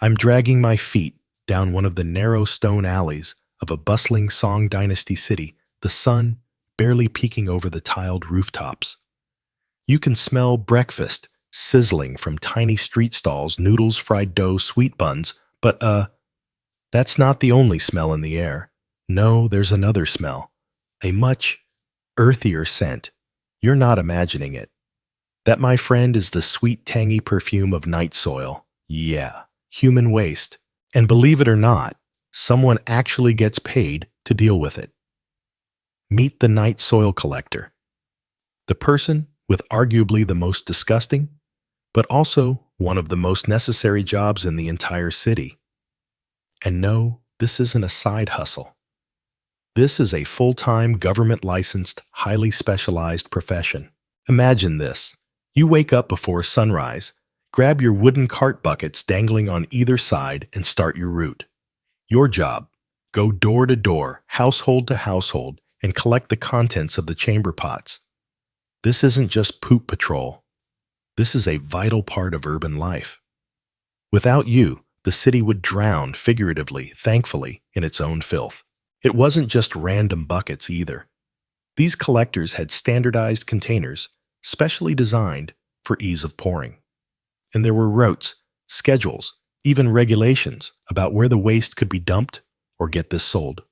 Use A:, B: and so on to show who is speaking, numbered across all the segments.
A: I'm dragging my feet down one of the narrow stone alleys of a bustling Song Dynasty city, the sun barely peeking over the tiled rooftops. You can smell breakfast sizzling from tiny street stalls, noodles, fried dough, sweet buns, but that's not the only smell in the air. No, there's another smell, a much earthier scent. You're not imagining it. That, my friend, is the sweet, tangy perfume of night soil. Yeah, human waste. And believe it or not, someone actually gets paid to deal with it. Meet the night soil collector. The person with arguably the most disgusting, but also one of the most necessary jobs in the entire city. And no, this isn't a side hustle. This is a full-time, government-licensed, highly specialized profession. Imagine this. You wake up before sunrise, grab your wooden cart buckets dangling on either side, and start your route. Your job: go door to door, household to household, and collect the contents of the chamber pots. This isn't just poop patrol. This is a vital part of urban life. Without you, the city would drown, figuratively, thankfully, in its own filth. It wasn't just random buckets either. These collectors had standardized containers, specially designed for ease of pouring. And there were routes, schedules, even regulations about where the waste could be dumped or get this sold.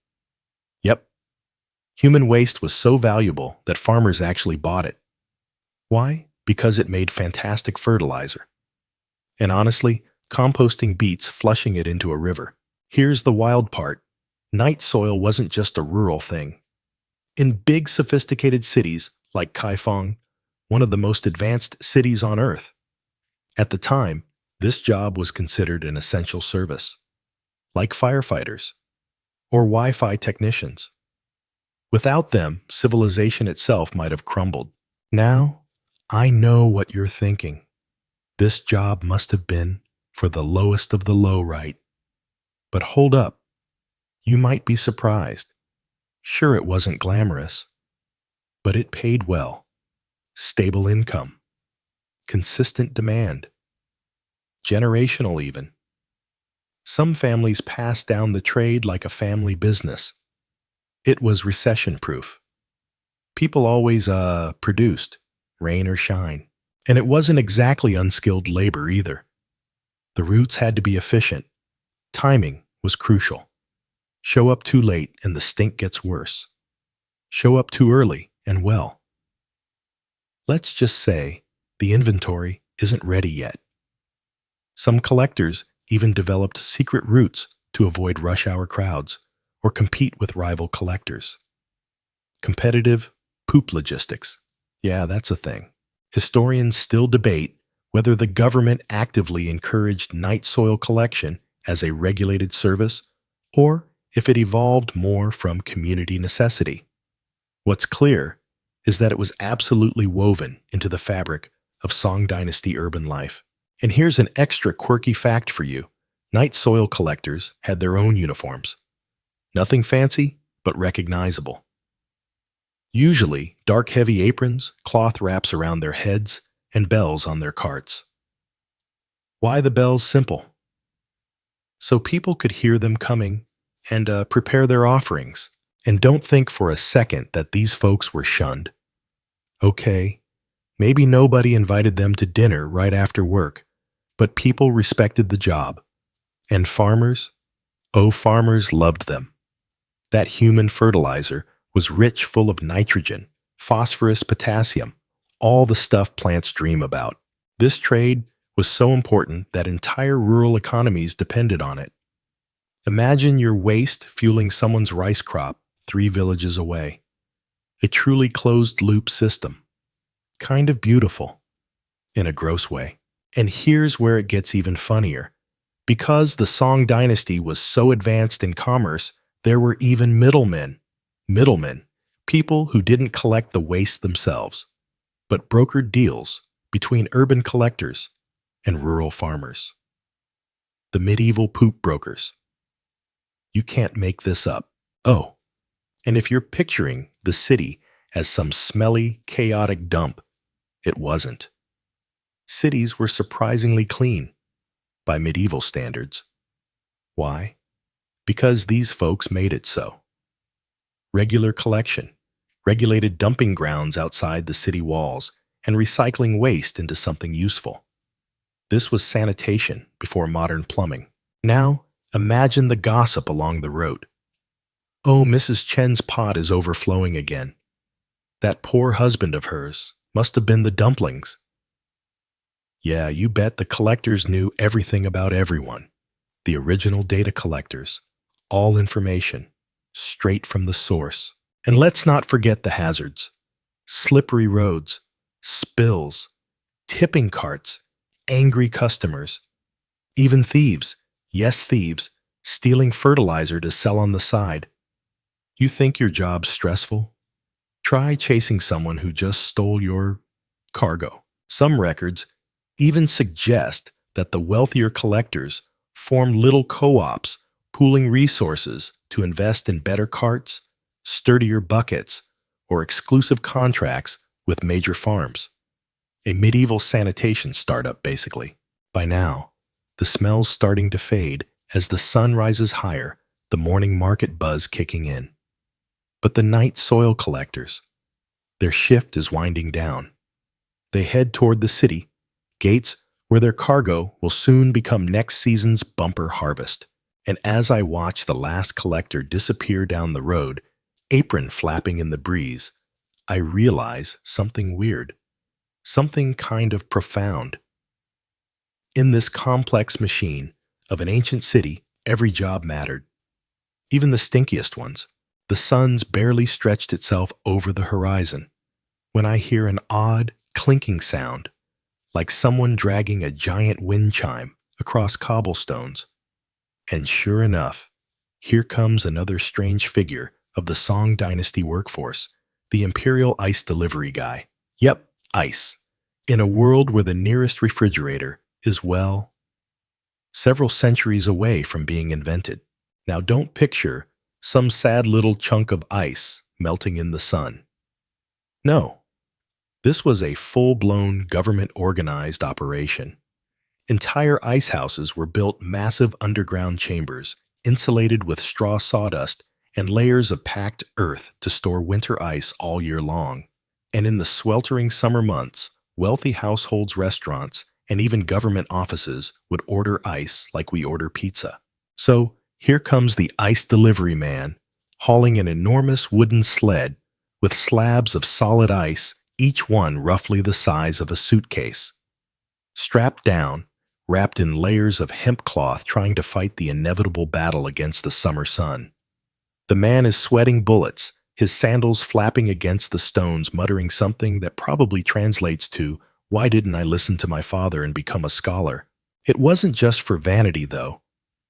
A: Yep, human waste was so valuable that farmers actually bought it. Why? Because it made fantastic fertilizer. And honestly, composting beats flushing it into a river. Here's the wild part. Night soil wasn't just a rural thing. In big, sophisticated cities like Kaifeng, one of the most advanced cities on Earth, at the time, this job was considered an essential service, like firefighters or Wi-Fi technicians. Without them, civilization itself might have crumbled. Now, I know what you're thinking. This job must have been for the lowest of the low, right? But hold up. You might be surprised. Sure, it wasn't glamorous, but it paid well. Stable income, consistent demand, generational even. Some families passed down the trade like a family business. It was recession-proof. People always, produced, rain or shine. And it wasn't exactly unskilled labor either. The routes had to be efficient. Timing was crucial. Show up too late and the stink gets worse. Show up too early and well. Let's just say the inventory isn't ready yet. Some collectors even developed secret routes to avoid rush hour crowds or compete with rival collectors. Competitive poop logistics. Yeah, that's a thing. Historians still debate whether the government actively encouraged night soil collection as a regulated service or if it evolved more from community necessity. What's clear is that it was absolutely woven into the fabric of Song Dynasty urban life. And here's an extra quirky fact for you. Night soil collectors had their own uniforms. Nothing fancy, but recognizable. Usually, dark heavy aprons, cloth wraps around their heads, and bells on their carts. Why the bells? Simple. So people could hear them coming and prepare their offerings. And don't think for a second that these folks were shunned. Okay, maybe nobody invited them to dinner right after work, but people respected the job. And farmers? Oh, farmers loved them. That human fertilizer was rich, full of nitrogen, phosphorus, potassium, all the stuff plants dream about. This trade was so important that entire rural economies depended on it. Imagine your waste fueling someone's rice crop 3 villages away. A truly closed-loop system. Kind of beautiful, in a gross way. And here's where it gets even funnier. Because the Song Dynasty was so advanced in commerce, there were even middlemen. Middlemen, people who didn't collect the waste themselves, but brokered deals between urban collectors and rural farmers. The medieval poop brokers. You can't make this up. Oh, and if you're picturing the city as some smelly, chaotic dump, it wasn't. Cities were surprisingly clean. by medieval standards. Why? Because these folks made it so. Regular collection, regulated dumping grounds outside the city walls, and recycling waste into something useful. This was sanitation before modern plumbing. Now, imagine the gossip along the road. Oh, Mrs. Chen's pot is overflowing again. That poor husband of hers must have been the dumplings. Yeah, you bet the collectors knew everything about everyone. The original data collectors. All information, straight from the source. And let's not forget the hazards. Slippery roads, spills, tipping carts, angry customers, even thieves, yes thieves, stealing fertilizer to sell on the side. You think your job's stressful? Try chasing someone who just stole your cargo. Some records even suggest that the wealthier collectors formed little co-ops, pooling resources to invest in better carts, sturdier buckets, or exclusive contracts with major farms. A medieval sanitation startup, basically. By now, the smell's starting to fade as the sun rises higher, the morning market buzz kicking in. But the night soil collectors, their shift is winding down. They head toward the city, gates where their cargo will soon become next season's bumper harvest. And as I watch the last collector disappear down the road, apron flapping in the breeze, I realize something weird, something kind of profound. In this complex machine of an ancient city, every job mattered, even the stinkiest ones. The sun's barely stretched itself over the horizon when I hear an odd, clinking sound, like someone dragging a giant wind chime across cobblestones. And sure enough, here comes another strange figure of the Song Dynasty workforce, the Imperial Ice Delivery Guy. Yep, ice. In a world where the nearest refrigerator is, well, several centuries away from being invented. Now don't picture some sad little chunk of ice melting in the sun. No, this was a full-blown government-organized operation. Entire ice houses were built massive underground chambers, insulated with straw sawdust and layers of packed earth to store winter ice all year long. And in the sweltering summer months, wealthy households, restaurants, and even government offices would order ice like we order pizza. So, here comes the ice delivery man, hauling an enormous wooden sled with slabs of solid ice, each one roughly the size of a suitcase. Strapped down, wrapped in layers of hemp cloth trying to fight the inevitable battle against the summer sun. The man is sweating bullets, his sandals flapping against the stones, muttering something that probably translates to, "Why didn't I listen to my father and become a scholar?" It wasn't just for vanity, though.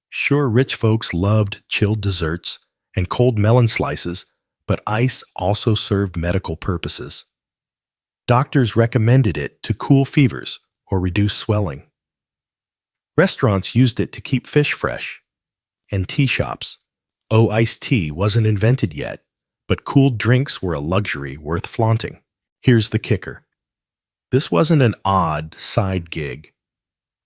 A: Sure, rich folks loved chilled desserts and cold melon slices, but ice also served medical purposes. Doctors recommended it to cool fevers or reduce swelling. Restaurants used it to keep fish fresh. And tea shops. Oh, iced tea wasn't invented yet, but cooled drinks were a luxury worth flaunting. Here's the kicker. This wasn't an odd side gig.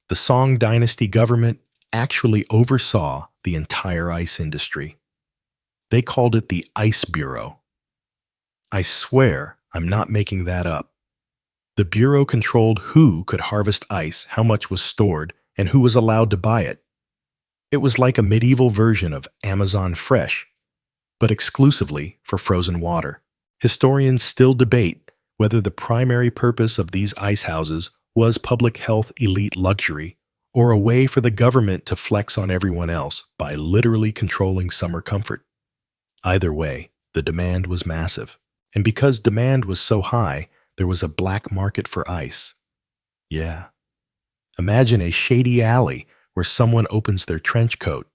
A: The Song Dynasty government actually oversaw the entire ice industry. They called it the Ice Bureau. I swear I'm not making that up. The Bureau controlled who could harvest ice, how much was stored, and who was allowed to buy it. It was like a medieval version of Amazon Fresh, but exclusively for frozen water. Historians still debate whether the primary purpose of these ice houses was public health elite luxury, or a way for the government to flex on everyone else by literally controlling summer comfort. Either way, the demand was massive. And because demand was so high, there was a black market for ice. Yeah. Imagine a shady alley where someone opens their trench coat.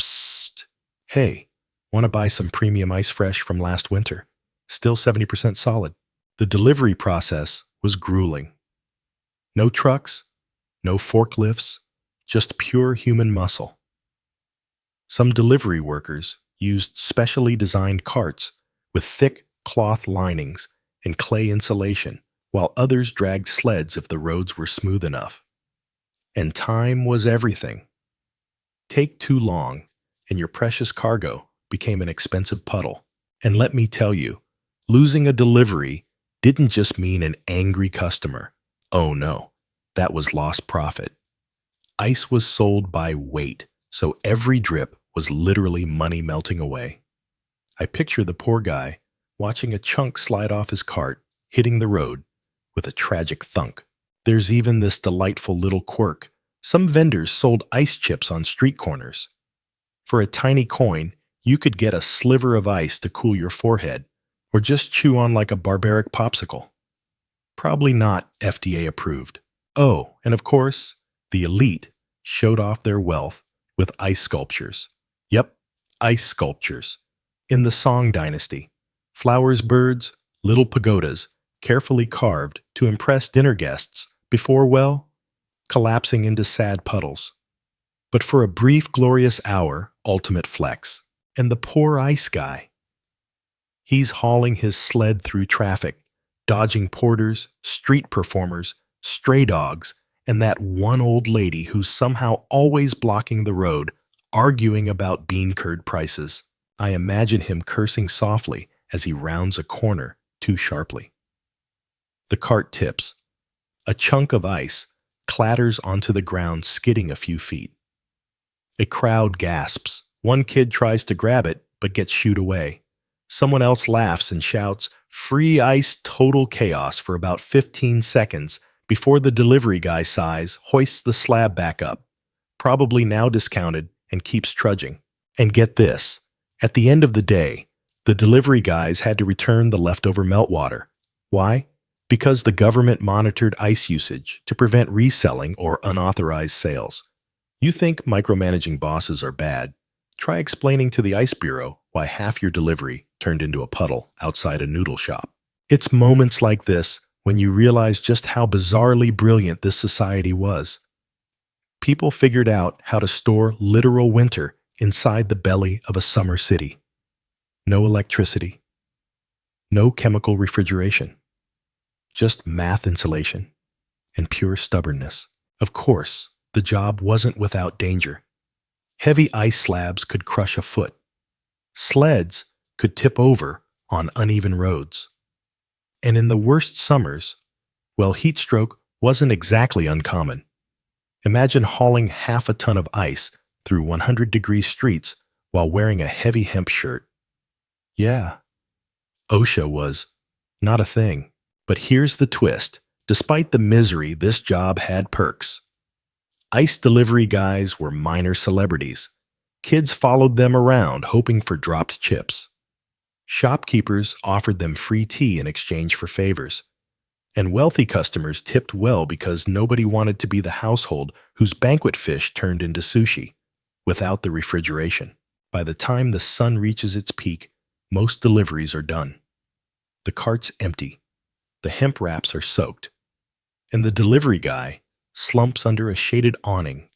A: Psst. Hey, want to buy some premium ice fresh from last winter? Still 70% solid. The delivery process was grueling. No trucks, no forklifts, just pure human muscle. Some delivery workers used specially designed carts with thick cloth linings and clay insulation, while others dragged sleds if the roads were smooth enough. and time was everything. Take too long, and your precious cargo became an expensive puddle. And let me tell you, losing a delivery didn't just mean an angry customer. Oh no, that was lost profit. Ice was sold by weight, so every drip was literally money melting away. I picture the poor guy watching a chunk slide off his cart, hitting the road with a tragic thunk. There's even this delightful little quirk. Some vendors sold ice chips on street corners. For a tiny coin, you could get a sliver of ice to cool your forehead, or just chew on like a barbaric popsicle. Probably not FDA approved. Oh, and of course, the elite showed off their wealth with ice sculptures. Yep, ice sculptures. In the Song Dynasty, flowers, birds, little pagodas, carefully carved to impress dinner guests before, well, collapsing into sad puddles. But for a brief, glorious hour, ultimate flex. And the poor ice guy. He's hauling his sled through traffic, dodging porters, street performers, stray dogs, and that one old lady who's somehow always blocking the road, arguing about bean curd prices. I imagine him cursing softly as he rounds a corner too sharply. The cart tips. A chunk of ice clatters onto the ground, skidding a few feet. A crowd gasps. One kid tries to grab it, but gets shooed away. Someone else laughs and shouts, "Free ice, total chaos," for about 15 seconds before the delivery guy sighs, hoists the slab back up, probably now discounted, and keeps trudging. And get this, at the end of the day, the delivery guys had to return the leftover meltwater. Why? Because the government monitored ice usage to prevent reselling or unauthorized sales. You think micromanaging bosses are bad? Try explaining to the Ice Bureau why half your delivery turned into a puddle outside a noodle shop. It's moments like this when you realize just how bizarrely brilliant this society was. People figured out how to store literal winter inside the belly of a summer city. No electricity, no chemical refrigeration, just math insulation and pure stubbornness. Of course, the job wasn't without danger. Heavy ice slabs could crush a foot. Sleds could tip over on uneven roads. And in the worst summers, well, heat stroke wasn't exactly uncommon. Imagine hauling half a ton of ice through 100-degree streets while wearing a heavy hemp shirt. Yeah, OSHA was not a thing. But here's the twist. Despite the misery, this job had perks. Ice delivery guys were minor celebrities. Kids followed them around, hoping for dropped chips. Shopkeepers offered them free tea in exchange for favors. And wealthy customers tipped well because nobody wanted to be the household whose banquet fish turned into sushi without the refrigeration. By the time the sun reaches its peak, most deliveries are done. The cart's empty. The hemp wraps are soaked. And the delivery guy slumps under a shaded awning,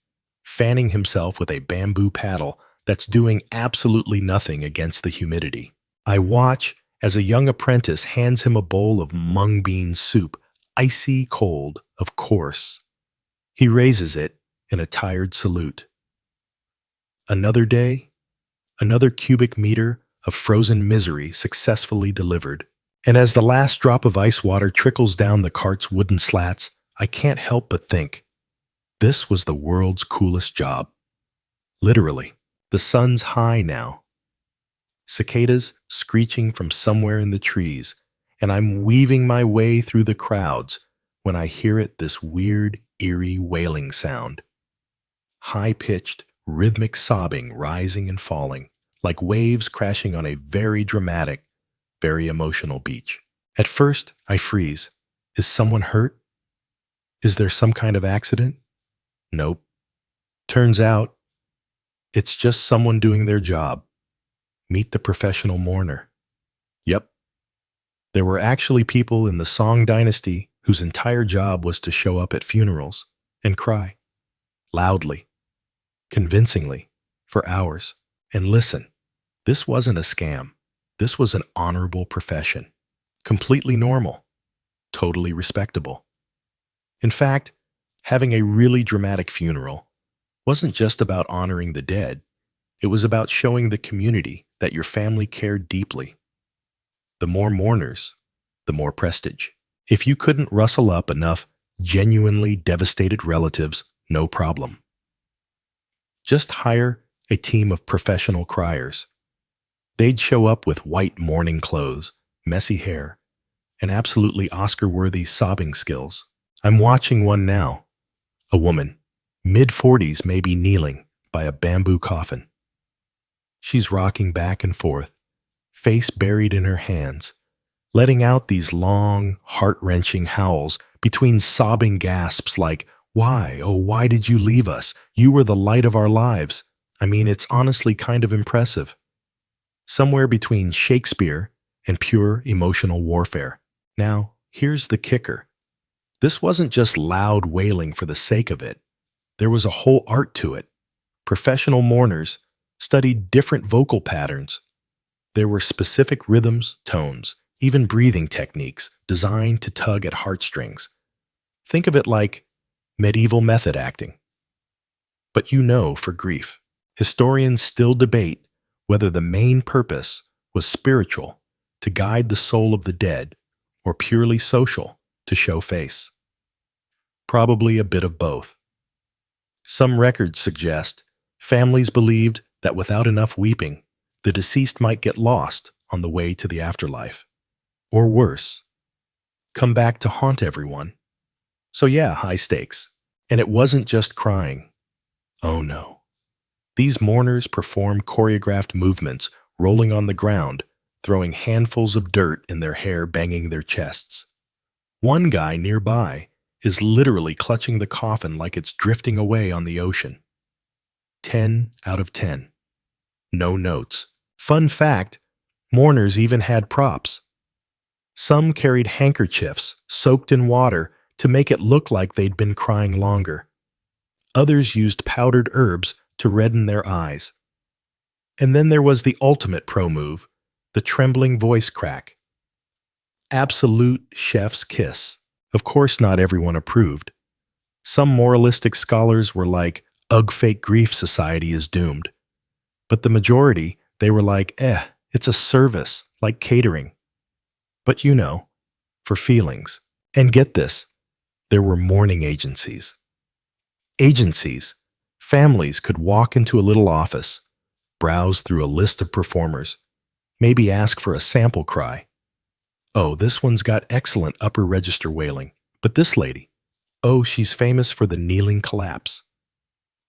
A: fanning himself with a bamboo paddle that's doing absolutely nothing against the humidity. I watch as a young apprentice hands him a bowl of mung bean soup, icy cold, of course. He raises it in a tired salute. Another day, another cubic meter of frozen misery successfully delivered. And as the last drop of ice water trickles down the cart's wooden slats, I can't help but think, this was the world's coolest job. Literally, the sun's high now. Cicadas screeching from somewhere in the trees, and I'm weaving my way through the crowds when I hear this weird, eerie wailing sound. High-pitched, rhythmic sobbing rising and falling, like waves crashing on a very dramatic, very emotional beach. At first, I freeze. Is someone hurt? Is there some kind of accident? Nope. Turns out, it's just someone doing their job. Meet the professional mourner. Yep. There were actually people in the Song Dynasty whose entire job was to show up at funerals and cry. Loudly. Convincingly. For hours. And listen, this wasn't a scam. This was an honorable profession. Completely normal. Totally respectable. In fact, Having a really dramatic funeral wasn't just about honoring the dead, it was about showing the community that your family cared deeply. The more mourners, the more prestige. If you couldn't rustle up enough genuinely devastated relatives, no problem. Just hire a team of professional criers. They'd show up with white mourning clothes, messy hair, and absolutely Oscar-worthy sobbing skills. I'm watching one now. A woman, mid-40s, maybe, kneeling by a bamboo coffin. She's rocking back and forth, face buried in her hands, letting out these long, heart-wrenching howls between sobbing gasps like, "Why, oh, why did you leave us? You were the light of our lives." I mean, it's honestly kind of impressive. Somewhere between Shakespeare and pure emotional warfare. Now, here's the kicker. This wasn't just loud wailing for the sake of it. There was a whole art to it. Professional mourners studied different vocal patterns. There were specific rhythms, tones, even breathing techniques designed to tug at heartstrings. Think of it like medieval method acting. But for grief, historians still debate whether the main purpose was spiritual, to guide the soul of the dead, or purely social, to show face. Probably a bit of both. Some records suggest families believed that without enough weeping, the deceased might get lost on the way to the afterlife. Or worse, come back to haunt everyone. So yeah, high stakes. And it wasn't just crying. Oh no. These mourners perform choreographed movements, rolling on the ground, throwing handfuls of dirt in their hair, banging their chests. One guy nearby is literally clutching the coffin like it's drifting away on the ocean. 10 out of 10. No notes. Fun fact, mourners even had props. Some carried handkerchiefs soaked in water to make it look like they'd been crying longer. Others used powdered herbs to redden their eyes. And then there was the ultimate pro move, the trembling voice crack. Absolute chef's kiss. Of course, not everyone approved. Some moralistic scholars were like, "Ugh, fake grief society is doomed." But the majority, they were like, it's a service, like catering. But for feelings. And get this, there were mourning agencies. Families could walk into a little office, browse through a list of performers, maybe ask for a sample cry. Oh, this one's got excellent upper register wailing, but this lady, she's famous for the kneeling collapse.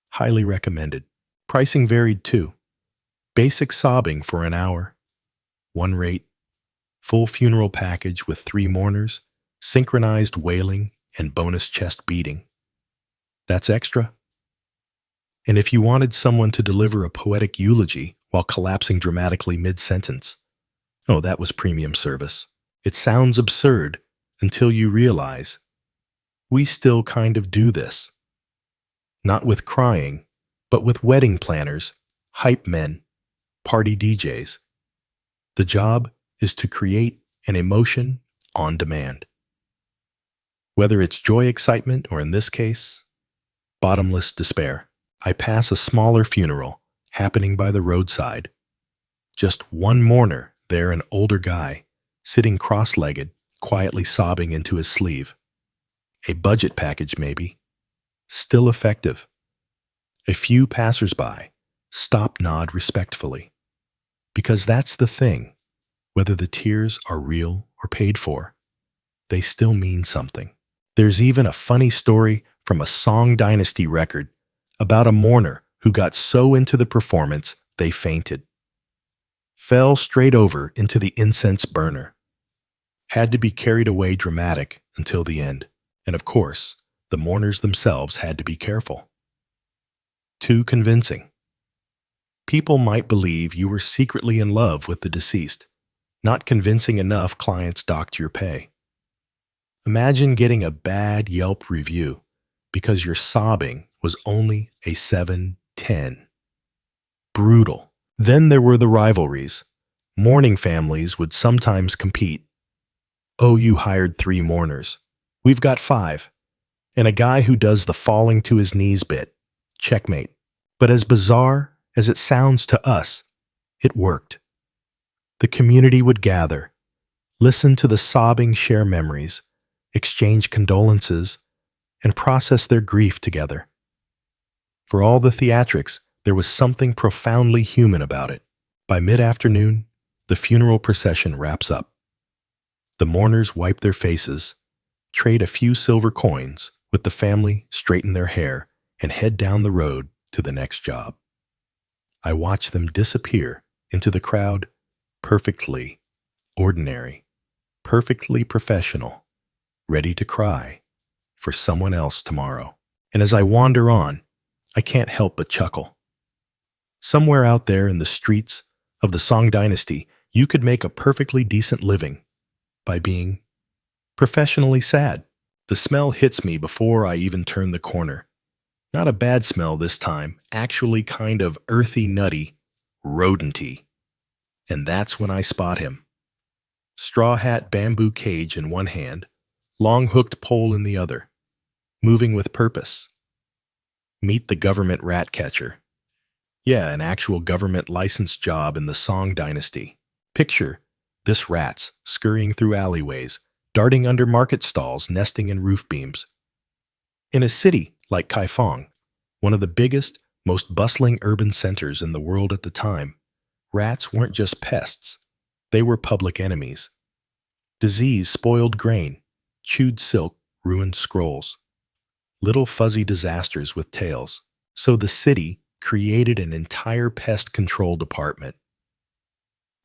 A: Highly recommended. Pricing varied too. Basic sobbing for an hour. One rate. Full funeral package with 3 mourners, synchronized wailing, and bonus chest beating. That's extra. And if you wanted someone to deliver a poetic eulogy while collapsing dramatically mid-sentence, that was premium service. It sounds absurd until you realize we still kind of do this. Not with crying, but with wedding planners, hype men, party DJs. The job is to create an emotion on demand. Whether it's joy, excitement, or in this case, bottomless despair. I pass a smaller funeral happening by the roadside. Just one mourner there, an older guy, sitting cross-legged, quietly sobbing into his sleeve. A budget package maybe. Still effective. A few passers-by stop, nod respectfully. Because that's the thing. Whether the tears are real or paid for, they still mean something. There's even a funny story from a Song Dynasty record about a mourner who got so into the performance they fainted. Fell straight over into the incense burner. Had to be carried away dramatic until the end. And of course, the mourners themselves had to be careful. Too convincing. People might believe you were secretly in love with the deceased. Not convincing enough, clients docked your pay. Imagine getting a bad Yelp review because your sobbing was only a 7/10. Brutal. Then there were the rivalries. Mourning families would sometimes compete. "Oh, you hired 3 mourners. We've got 5. and a guy who does the falling to his knees bit. Checkmate. But as bizarre as it sounds to us, it worked. The community would gather, listen to the sobbing share memories, exchange condolences, and process their grief together. For all the theatrics, there was something profoundly human about it. By mid-afternoon, the funeral procession wraps up. The mourners wipe their faces, trade a few silver coins with the family, straighten their hair, and head down the road to the next job. I watch them disappear into the crowd, perfectly ordinary, perfectly professional, ready to cry for someone else tomorrow. And as I wander on, I can't help but chuckle. Somewhere out there in the streets of the Song Dynasty, you could make a perfectly decent living by being professionally sad. The smell hits me before I even turn the corner. Not a bad smell this time, actually kind of earthy, nutty, rodenty. And that's when I spot him. Straw hat, bamboo cage in one hand, long hooked pole in the other, moving with purpose. Meet the government rat catcher. Yeah, an actual government licensed job in the Song Dynasty. Picture this rats scurrying through alleyways, darting under market stalls, nesting in roof beams. In a city like Kaifeng, one of the biggest, most bustling urban centers in the world at the time, rats weren't just pests, they were public enemies. Disease spoiled grain, chewed silk, ruined scrolls. Little fuzzy disasters with tails. So the city created an entire pest control department.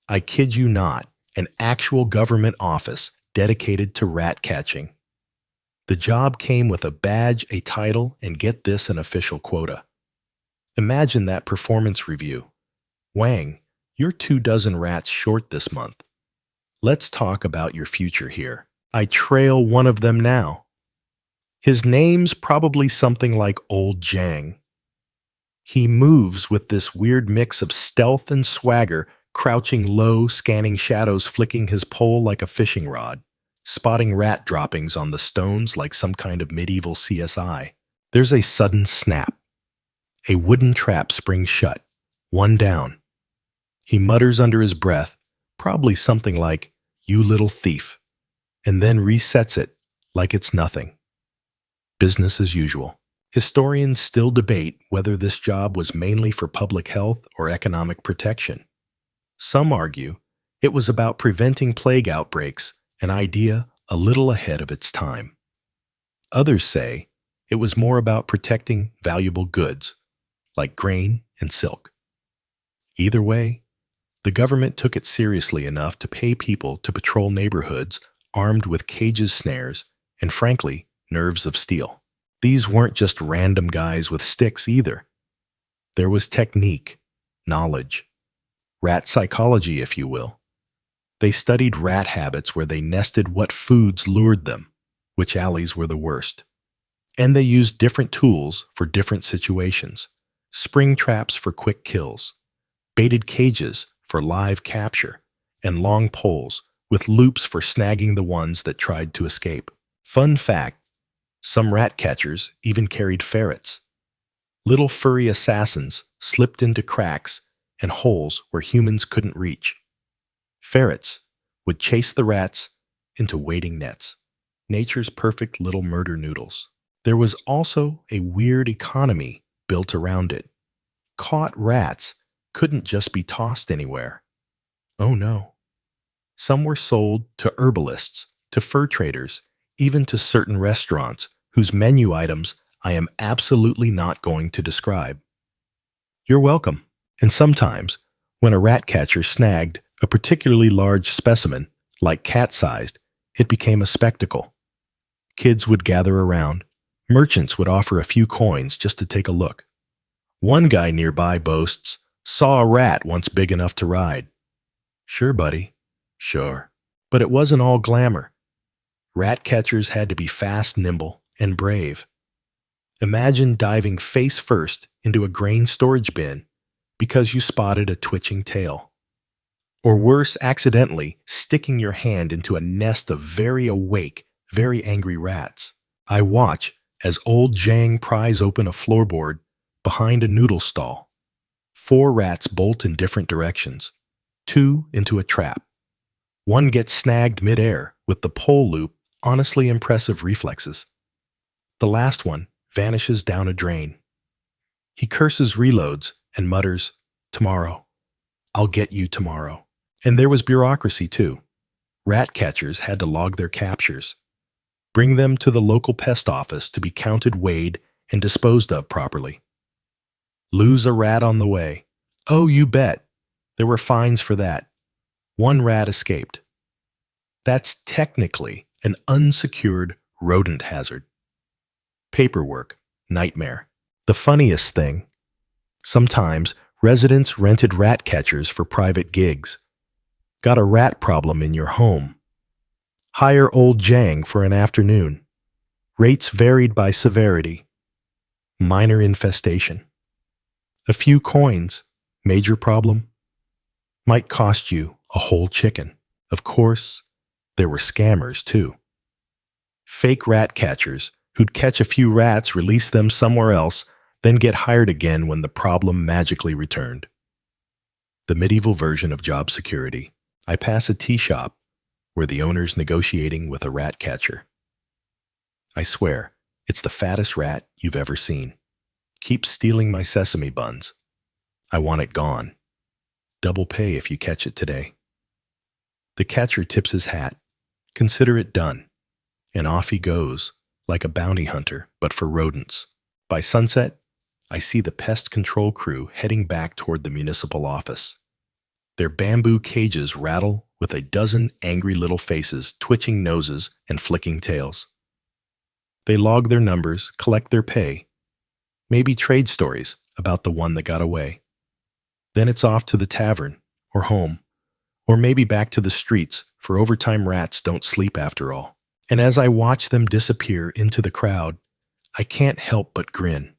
A: I kid you not, an actual government office dedicated to rat catching. The job came with a badge, a title, and get this, an official quota. Imagine that performance review. Wang, you're 24 rats short this month. Let's talk about your future here. I trail one of them now. His name's probably something like Old Jang. He moves with this weird mix of stealth and swagger, crouching low, scanning shadows, flicking his pole like a fishing rod, spotting rat droppings on the stones like some kind of medieval CSI. There's a sudden snap. A wooden trap springs shut, one down. He mutters under his breath, probably something like, "You little thief," and then resets it like it's nothing. Business as usual. Historians still debate whether this job was mainly for public health or economic protection. Some argue it was about preventing plague outbreaks, an idea a little ahead of its time. Others say it was more about protecting valuable goods, like grain and silk. Either way, the government took it seriously enough to pay people to patrol neighborhoods armed with cages, snares, and frankly, nerves of steel. These weren't just random guys with sticks either. There was technique, knowledge, rat psychology, if you will. They studied rat habits where they nested what foods lured them, which alleys were the worst. And they used different tools for different situations. Spring traps for quick kills, baited cages for live capture, and long poles with loops for snagging the ones that tried to escape. Fun fact, some rat catchers even carried ferrets. Little furry assassins slipped into cracks and holes where humans couldn't reach. Ferrets would chase the rats into waiting nets. Nature's perfect little murder noodles. There was also a weird economy built around it. Caught rats couldn't just be tossed anywhere. Oh no. Some were sold to herbalists, to fur traders, even to certain restaurants whose menu items I am absolutely not going to describe. You're welcome. And sometimes, when a rat catcher snagged a particularly large specimen, like cat-sized, it became a spectacle. Kids would gather around. Merchants would offer a few coins just to take a look. One guy nearby boasts, "Saw a rat once big enough to ride." Sure, buddy. Sure. But it wasn't all glamour. Rat catchers had to be fast, nimble, and brave. Imagine diving face first into a grain storage bin because you spotted a twitching tail. Or worse, accidentally sticking your hand into a nest of very awake, very angry rats. I watch as old Zhang pries open a floorboard behind a noodle stall. 4 rats bolt in different directions, 2 into a trap. One gets snagged midair with the pole loop, honestly impressive reflexes. The last one vanishes down a drain. He curses reloads and mutters, "Tomorrow. I'll get you tomorrow." And there was bureaucracy too. Rat catchers had to log their captures, bring them to the local pest office to be counted, weighed, and disposed of properly. Lose a rat on the way. Oh, you bet. There were fines for that. 1 rat escaped. That's technically an unsecured rodent hazard. Paperwork, nightmare. The funniest thing, sometimes residents rented rat catchers for private gigs. Got a rat problem in your home? Hire old Zhang for an afternoon. Rates varied by severity. Minor infestation. A few coins, major problem. Might cost you a whole chicken. Of course, there were scammers too. Fake rat catchers who'd catch a few rats, release them somewhere else, then get hired again when the problem magically returned. The medieval version of job security. I pass a tea shop where the owner's negotiating with a rat catcher. I swear, it's the fattest rat you've ever seen. Keeps stealing my sesame buns. I want it gone. Double pay if you catch it today. The catcher tips his hat. Consider it done. And off he goes, like a bounty hunter, but for rodents. By sunset, I see the pest control crew heading back toward the municipal office. Their bamboo cages rattle with a dozen angry little faces, twitching noses and flicking tails. They log their numbers, collect their pay, maybe trade stories about the one that got away. Then it's off to the tavern, or home, or maybe back to the streets, for overtime rats don't sleep after all. And as I watch them disappear into the crowd, I can't help but grin.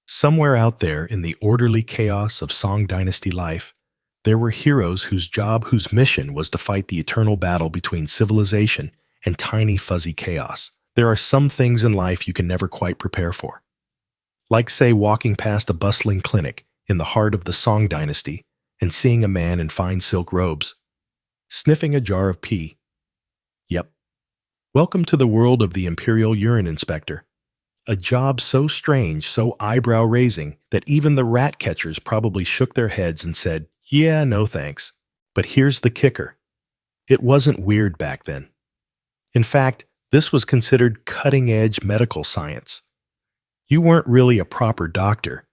A: Somewhere out there in the orderly chaos of Song Dynasty life, there were heroes whose mission was to fight the eternal battle between civilization and tiny fuzzy chaos. There are some things in life you can never quite prepare for. Like, say, walking past a bustling clinic in the heart of the Song Dynasty and seeing a man in fine silk robes, sniffing a jar of pee. Yep. Welcome to the world of the Imperial Urine Inspector. A job so strange, so eyebrow-raising, that even the rat catchers probably shook their heads and said, "Yeah, no thanks." But here's the kicker. It wasn't weird back then. In fact, this was considered cutting-edge medical science. You weren't really a proper doctor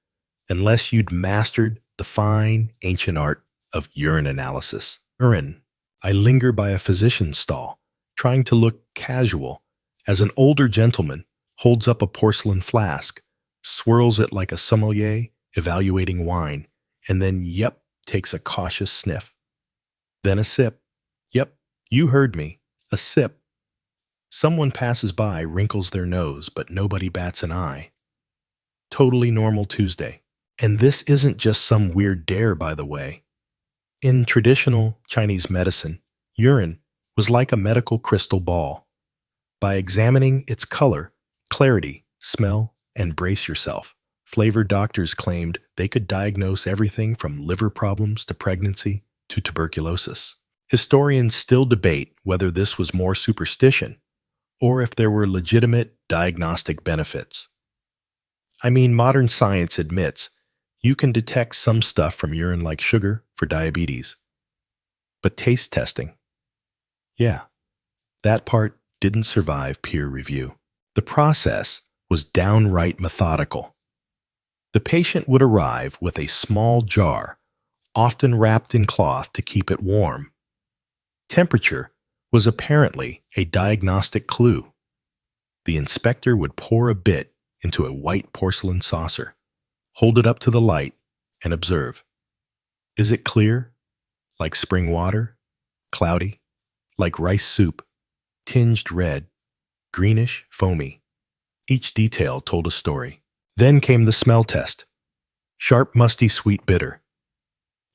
A: unless you'd mastered the fine, ancient art of urine analysis. Urine. I linger by a physician's stall, trying to look casual, as an older gentleman holds up a porcelain flask, swirls it like a sommelier evaluating wine, and then, takes a cautious sniff. Then a sip. Yep, you heard me. A sip. Someone passes by, wrinkles their nose, but nobody bats an eye. Totally normal Tuesday. And this isn't just some weird dare, by the way. In traditional Chinese medicine, urine was like a medical crystal ball. By examining its color, clarity, smell, and brace yourself, flavor doctors claimed they could diagnose everything from liver problems to pregnancy to tuberculosis. Historians still debate whether this was more superstition or if there were legitimate diagnostic benefits. I mean, modern science admits you can detect some stuff from urine like sugar for diabetes. But taste testing? Yeah, that part didn't survive peer review. The process was downright methodical. The patient would arrive with a small jar, often wrapped in cloth to keep it warm. Temperature was apparently a diagnostic clue. The inspector would pour a bit into a white porcelain saucer, hold it up to the light, and observe. Is it clear, like spring water? Cloudy, like rice soup? Tinged red? Greenish, foamy? Each detail told a story. Then came the smell test. Sharp, musty, sweet, bitter.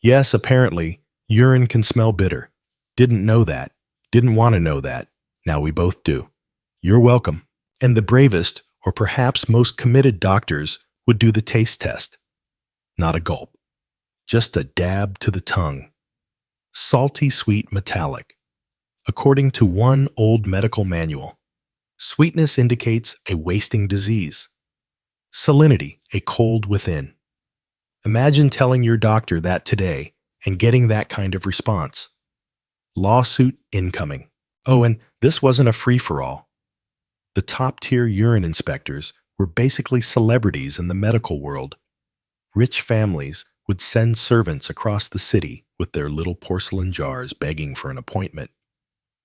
A: Yes, apparently, urine can smell bitter. Didn't know that. Didn't want to know that. Now we both do. You're welcome. And the bravest, Or perhaps most committed doctors would do the taste test. Not a gulp, just a dab to the tongue. Salty, sweet, metallic. According to one old medical manual, sweetness indicates a wasting disease. Salinity, a cold within. Imagine telling your doctor that today and getting that kind of response. Lawsuit incoming. Oh, and this wasn't a free-for-all. The top-tier urine inspectors were basically celebrities in the medical world. Rich families would send servants across the city with their little porcelain jars begging for an appointment.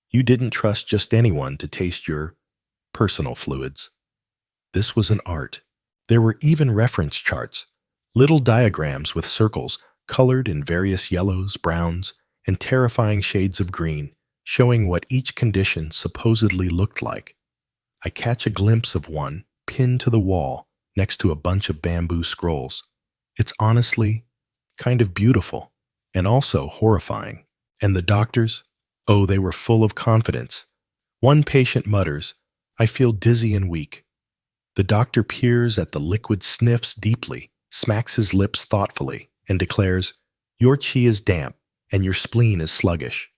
A: You didn't trust just anyone to taste your personal fluids. This was an art. There were even reference charts, little diagrams with circles colored in various yellows, browns, and terrifying shades of green, showing what each condition supposedly looked like. I catch a glimpse of one pinned to the wall next to a bunch of bamboo scrolls. It's honestly kind of beautiful and also horrifying. And the doctors? Oh, they were full of confidence. One patient mutters, "I feel dizzy and weak." The doctor peers at the liquid, sniffs deeply, smacks his lips thoughtfully, and declares, "Your chi is damp and your spleen is sluggish."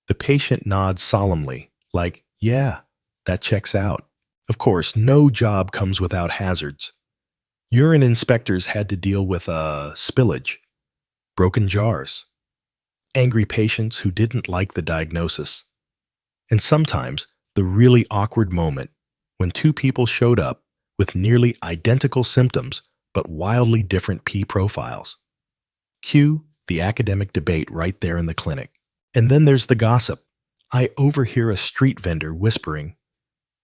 A: The patient nods solemnly, like, "Yeah, that checks out." Of course, no job comes without hazards. Urine inspectors had to deal with spillage, broken jars, angry patients who didn't like the diagnosis, and sometimes the really awkward moment when two people showed up with nearly identical symptoms but wildly different P profiles. Cue the academic debate right there in the clinic. And then there's the gossip. I overhear a street vendor whispering,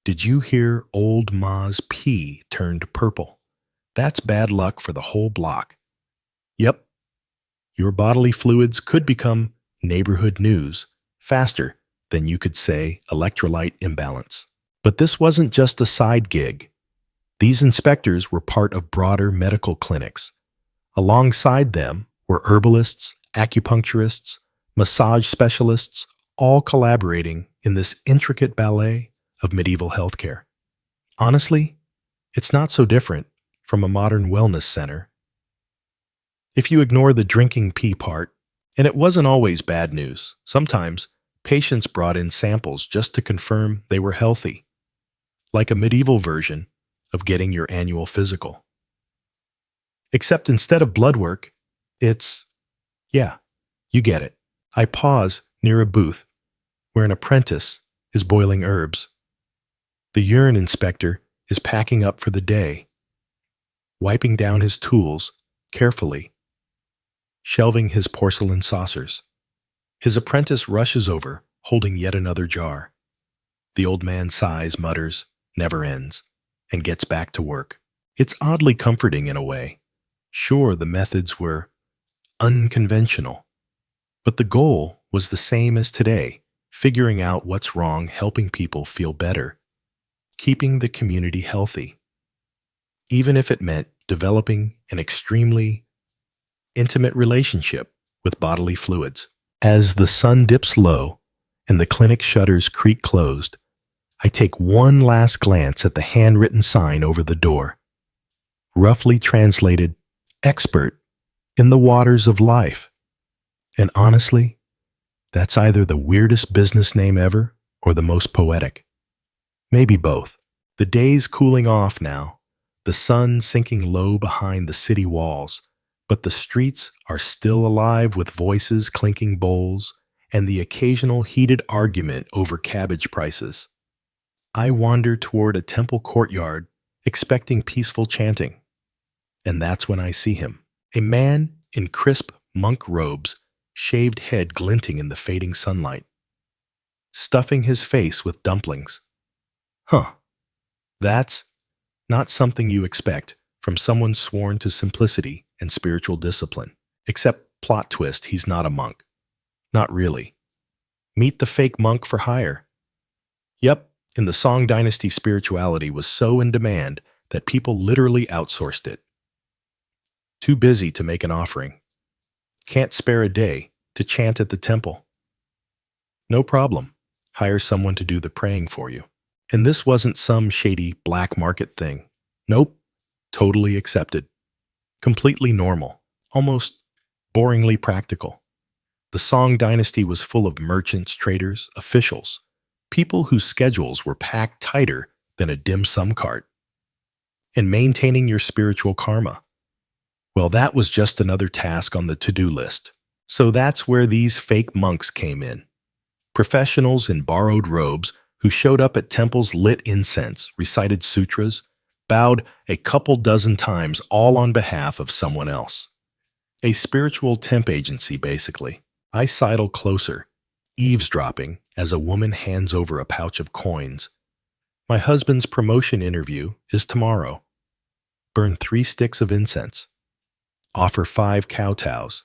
A: "Did you hear old Ma's pee turned purple? That's bad luck for the whole block." Yep, your bodily fluids could become neighborhood news faster than you could say electrolyte imbalance. But this wasn't just a side gig. These inspectors were part of broader medical clinics. Alongside them were herbalists, acupuncturists, massage specialists, all collaborating in this intricate ballet of medieval healthcare. Honestly, it's not so different from a modern wellness center. If you ignore the drinking pee part, and it wasn't always bad news. Sometimes patients brought in samples just to confirm they were healthy, like a medieval version of getting your annual physical. Except instead of blood work, it's, yeah, you get it. I pause near a booth where an apprentice is boiling herbs. The urine inspector is packing up for the day, wiping down his tools carefully, shelving his porcelain saucers. His apprentice rushes over, holding yet another jar. The old man sighs, mutters, "Never ends," and gets back to work. It's oddly comforting in a way. Sure, the methods were unconventional, but the goal was the same as today, figuring out what's wrong, helping people feel better, keeping the community healthy, even if it meant developing an extremely intimate relationship with bodily fluids. As the sun dips low and the clinic shutters creak closed, I take one last glance at the handwritten sign over the door. Roughly translated, "Expert in the waters of life." And honestly, that's either the weirdest business name ever or the most poetic. Maybe both. The day's cooling off now, the sun sinking low behind the city walls, but the streets are still alive with voices clinking bowls and the occasional heated argument over cabbage prices. I wander toward a temple courtyard, expecting peaceful chanting. And that's when I see him. A man in crisp monk robes, shaved head glinting in the fading sunlight, stuffing his face with dumplings. Huh. That's not something you expect from someone sworn to simplicity and spiritual discipline. Except, plot twist, he's not a monk. Not really. Meet the fake monk for hire. Yep, in the Song Dynasty, spirituality was so in demand that people literally outsourced it. Too busy to make an offering. Can't spare a day to chant at the temple. No problem. Hire someone to do the praying for you. And this wasn't some shady black market thing. Nope, totally accepted. Completely normal, almost boringly practical. The Song Dynasty was full of merchants, traders, officials, people whose schedules were packed tighter than a dim sum cart. And maintaining your spiritual karma, well, that was just another task on the to-do list. So that's where these fake monks came in. Professionals in borrowed robes who showed up at temples, lit incense, recited sutras, bowed a couple dozen times, all on behalf of someone else. A spiritual temp agency, basically. I sidle closer, eavesdropping as a woman hands over a pouch of coins. My husband's promotion interview is tomorrow. Burn 3 sticks of incense. Offer 5 kowtows.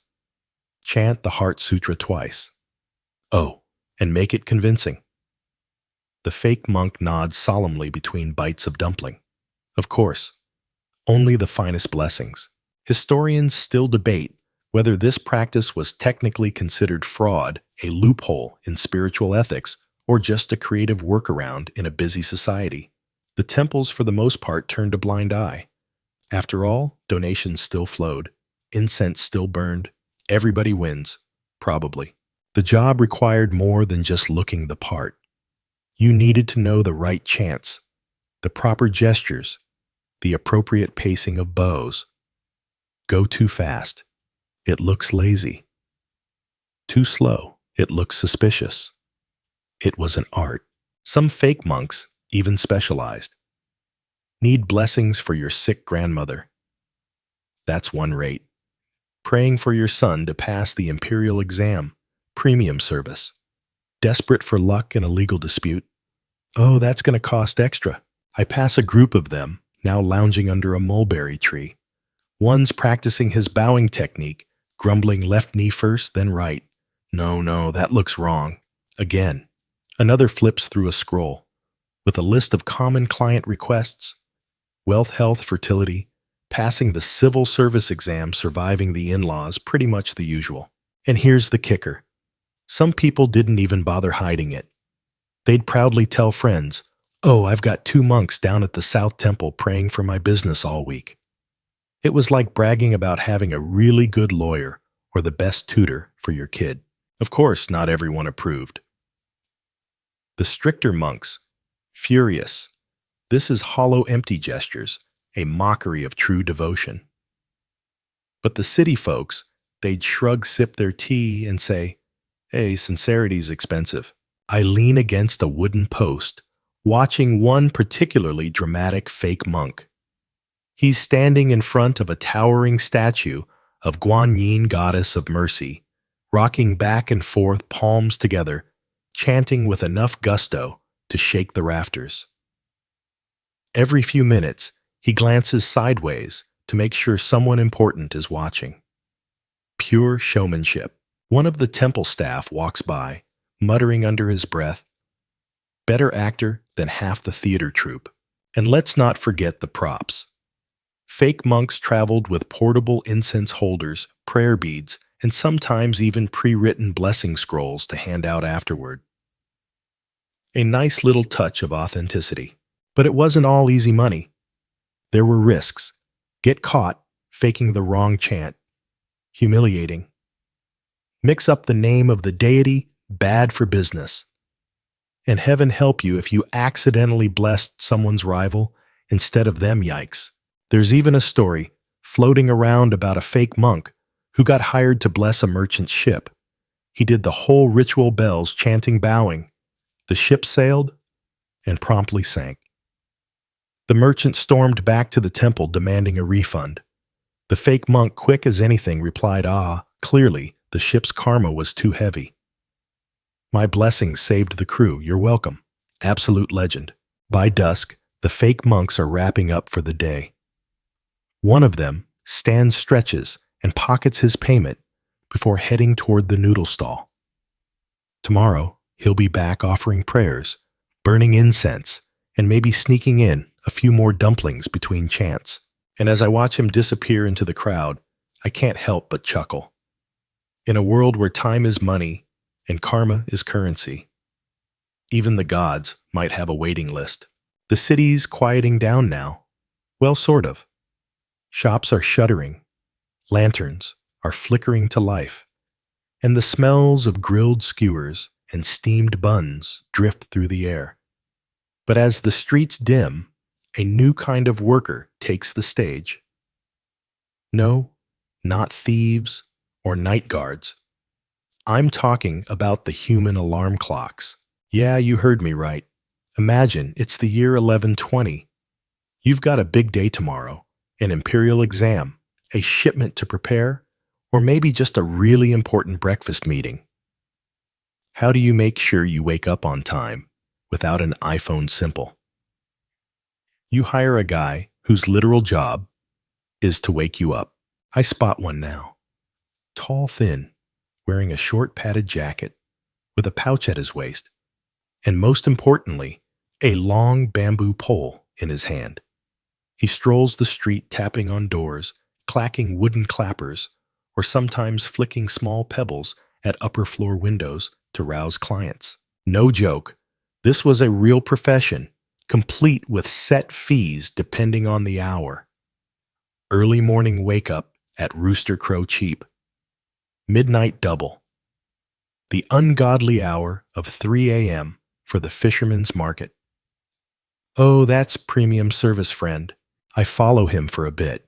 A: Chant the Heart Sutra twice. Oh, and make it convincing. The fake monk nods solemnly between bites of dumpling. Of course, only the finest blessings. Historians still debate whether this practice was technically considered fraud, a loophole in spiritual ethics, or just a creative workaround in a busy society. The temples, for the most part, turned a blind eye. After all, donations still flowed, incense still burned, everybody wins, probably. The job required more than just looking the part. You needed to know the right chants, the proper gestures, the appropriate pacing of bows. Go too fast, it looks lazy. Too slow, it looks suspicious. It was an art. Some fake monks even specialized. Need blessings for your sick grandmother. That's one rate. Praying for your son to pass the imperial exam, premium service. Desperate for luck in a legal dispute. Oh, that's going to cost extra. I pass a group of them, now lounging under a mulberry tree. One's practicing his bowing technique, grumbling left knee first, then right. No, that looks wrong. Again. Another flips through a scroll, with a list of common client requests. Wealth, health, fertility, passing the civil service exam, surviving the in-laws, pretty much the usual. And here's the kicker. Some people didn't even bother hiding it. They'd proudly tell friends, "Oh, I've got 2 monks down at the South Temple praying for my business all week." It was like bragging about having a really good lawyer or the best tutor for your kid. Of course, not everyone approved. The stricter monks, furious. This is hollow, empty gestures, a mockery of true devotion. But the city folks, they'd shrug, sip their tea, and say, "Hey, sincerity's expensive." I lean against a wooden post, watching one particularly dramatic fake monk. He's standing in front of a towering statue of Guan Yin, goddess of mercy, rocking back and forth, palms together, chanting with enough gusto to shake the rafters. Every few minutes, he glances sideways to make sure someone important is watching. Pure showmanship. One of the temple staff walks by, muttering under his breath, "Better actor than half the theater troupe." And let's not forget the props. Fake monks traveled with portable incense holders, prayer beads, and sometimes even pre-written blessing scrolls to hand out afterward. A nice little touch of authenticity. But it wasn't all easy money. There were risks. Get caught faking the wrong chant. Humiliating. Mix up the name of the deity, bad for business. And heaven help you if you accidentally blessed someone's rival instead of them, yikes. There's even a story floating around about a fake monk who got hired to bless a merchant ship. He did the whole ritual bells, chanting, bowing. The ship sailed and promptly sank. The merchant stormed back to the temple demanding a refund. The fake monk, quick as anything, replied, clearly the ship's karma was too heavy. "My blessings saved the crew, you're welcome." Absolute legend. By dusk, the fake monks are wrapping up for the day. One of them stands, stretches, and pockets his payment before heading toward the noodle stall. Tomorrow, he'll be back offering prayers, burning incense, and maybe sneaking in a few more dumplings between chants. And as I watch him disappear into the crowd, I can't help but chuckle. In a world where time is money and karma is currency, Even the gods might have a waiting list. The city's quieting down now. Well, sort of. Shops are shuttering. Lanterns are flickering to life. And the smells of grilled skewers and steamed buns drift through the air. But as the streets dim, a new kind of worker takes the stage. No, not thieves or night guards. I'm talking about the human alarm clocks. Yeah, you heard me right. Imagine it's the year 1120. You've got a big day tomorrow, an imperial exam, a shipment to prepare, or maybe just a really important breakfast meeting. How do you make sure you wake up on time without an iPhone Simple? You hire a guy whose literal job is to wake you up. I spot one now. Tall, thin, wearing a short padded jacket with a pouch at his waist, and most importantly, a long bamboo pole in his hand. He strolls the street tapping on doors, clacking wooden clappers, or sometimes flicking small pebbles at upper floor windows to rouse clients. No joke, this was a real profession, complete with set fees depending on the hour. Early morning wake up at Rooster Crow Cheap. Midnight double. The ungodly hour of 3 a.m. for the fisherman's market. Oh, that's premium service, friend. I follow him for a bit.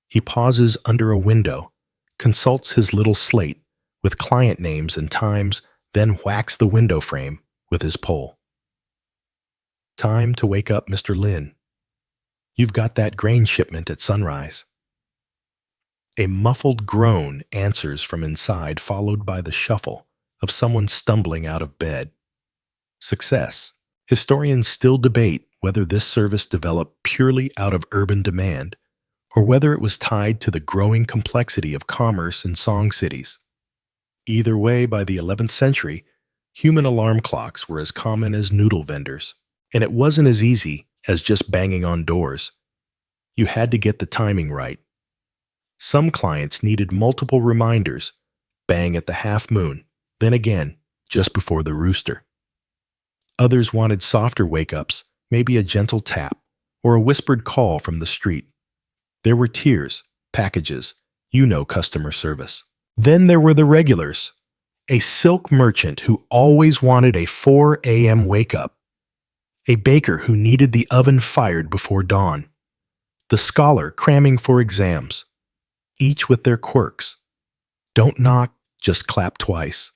A: He pauses under a window, consults his little slate with client names and times, then whacks the window frame with his pole. Time to wake up, Mr. Lin. You've got that grain shipment at sunrise. A muffled groan answers from inside, followed by the shuffle of someone stumbling out of bed. Success. Historians still debate whether this service developed purely out of urban demand or whether it was tied to the growing complexity of commerce in song cities. Either way, by the 11th century, human alarm clocks were as common as noodle vendors, and it wasn't as easy as just banging on doors. You had to get the timing right. Some clients needed multiple reminders, bang at the half moon, then again, just before the rooster. Others wanted softer wake-ups, maybe a gentle tap, or a whispered call from the street. There were tiers, packages, customer service. Then there were the regulars, a silk merchant who always wanted a 4 a.m. wake-up, a baker who needed the oven fired before dawn, the scholar cramming for exams, each with their quirks. Don't knock, just clap twice.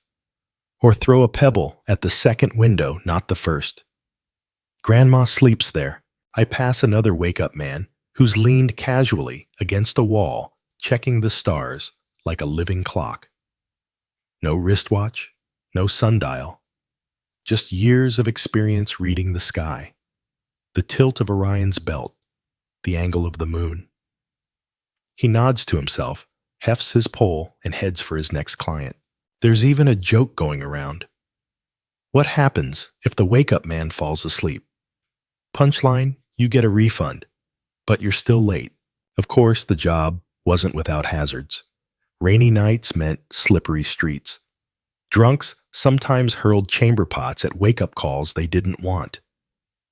A: Or throw a pebble at the second window, not the first. Grandma sleeps there. I pass another wake-up man who's leaned casually against a wall, checking the stars like a living clock. No wristwatch, no sundial, just years of experience reading the sky, the tilt of Orion's belt, the angle of the moon. He nods to himself, hefts his pole, and heads for his next client. There's even a joke going around. What happens if the wake-up man falls asleep? Punchline, you get a refund, but you're still late. Of course, the job wasn't without hazards. Rainy nights meant slippery streets. Drunks sometimes hurled chamber pots at wake-up calls they didn't want.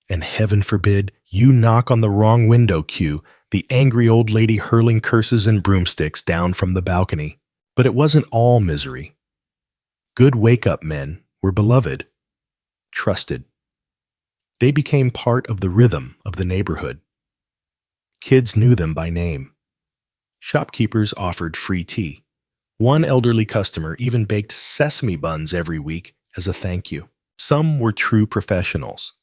A: And heaven forbid you knock on the wrong window cue, the angry old lady hurling curses and broomsticks down from the balcony. But it wasn't all misery. Good wake-up men were beloved, trusted. They became part of the rhythm of the neighborhood. Kids knew them by name. Shopkeepers offered free tea. One elderly customer even baked sesame buns every week as a thank you. Some were true professionals.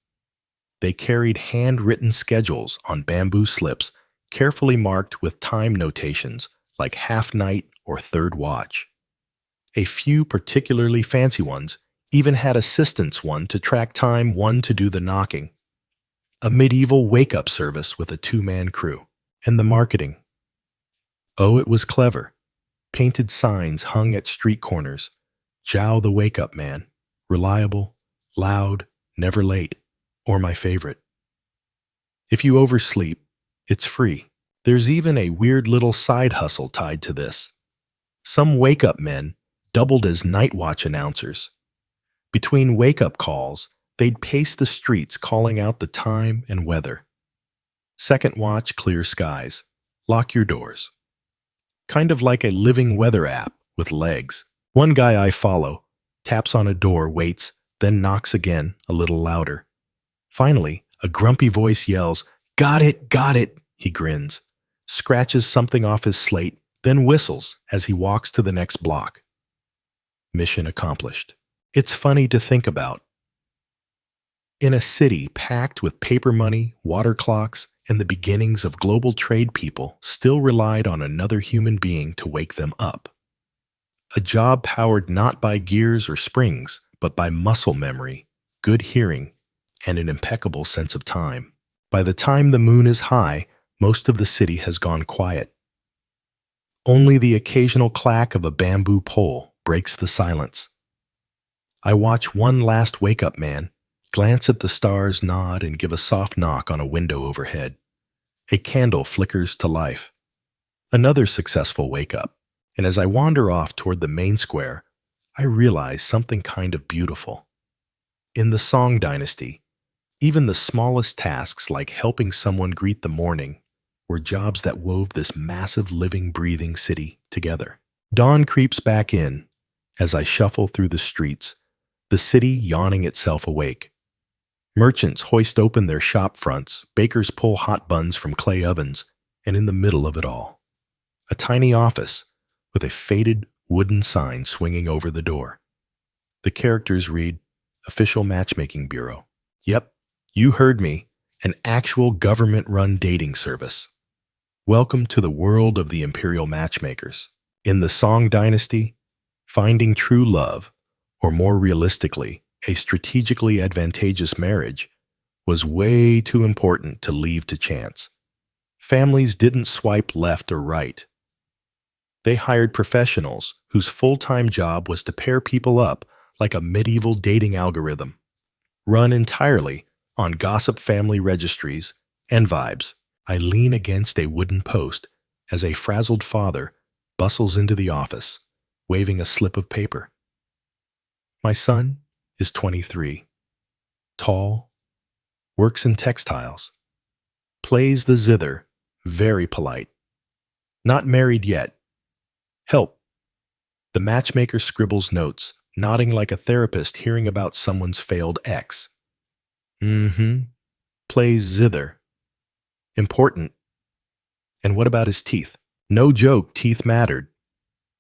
A: They carried handwritten schedules on bamboo slips, carefully marked with time notations like half night or third watch. A few particularly fancy ones even had assistants, one to track time, one to do the knocking. A medieval wake-up service with a two-man crew. And the marketing. Oh, it was clever. Painted signs hung at street corners. Jow the wake-up man. Reliable, loud, never late. Or my favorite. If you oversleep, it's free. There's even a weird little side hustle tied to this. Some wake-up men doubled as night watch announcers. Between wake-up calls, They'd pace the streets calling out the time and weather. Second watch, clear skies. Lock your doors. Kind of like a living weather app with legs. One guy I follow taps on a door, waits, then knocks again, a little louder. Finally, a grumpy voice yells, "Got it, got it!" He grins, scratches something off his slate, then whistles as he walks to the next block. Mission accomplished. It's funny to think about. In a city packed with paper money, water clocks, and the beginnings of global trade, people still relied on another human being to wake them up. A job powered not by gears or springs, but by muscle memory, good hearing, and an impeccable sense of time. By the time the moon is high, most of the city has gone quiet. Only the occasional clack of a bamboo pole breaks the silence. I watch one last wake-up man glance at the stars, nod, and give a soft knock on a window overhead. A candle flickers to life. Another successful wake-up, and as I wander off toward the main square, I realize something kind of beautiful. In the Song Dynasty, even the smallest tasks like helping someone greet the morning were jobs that wove this massive living, breathing city together. Dawn creeps back in as I shuffle through the streets, the city yawning itself awake. Merchants hoist open their shop fronts, bakers pull hot buns from clay ovens, and in the middle of it all, a tiny office with a faded wooden sign swinging over the door. The characters read, "Official Matchmaking Bureau." Yep, you heard me, an actual government-run dating service. Welcome to the world of the Imperial Matchmakers. In the Song Dynasty, finding true love, or more realistically, a strategically advantageous marriage, was way too important to leave to chance. Families didn't swipe left or right. They hired professionals whose full-time job was to pair people up like a medieval dating algorithm, run entirely on gossip family registries and vibes. I lean against a wooden post as a frazzled father bustles into the office, waving a slip of paper. My son is 23, tall, works in textiles, plays the zither, very polite. Not married yet. Help. The matchmaker scribbles notes, nodding like a therapist hearing about someone's failed ex. Plays zither. Important. And what about his teeth? No joke, teeth mattered.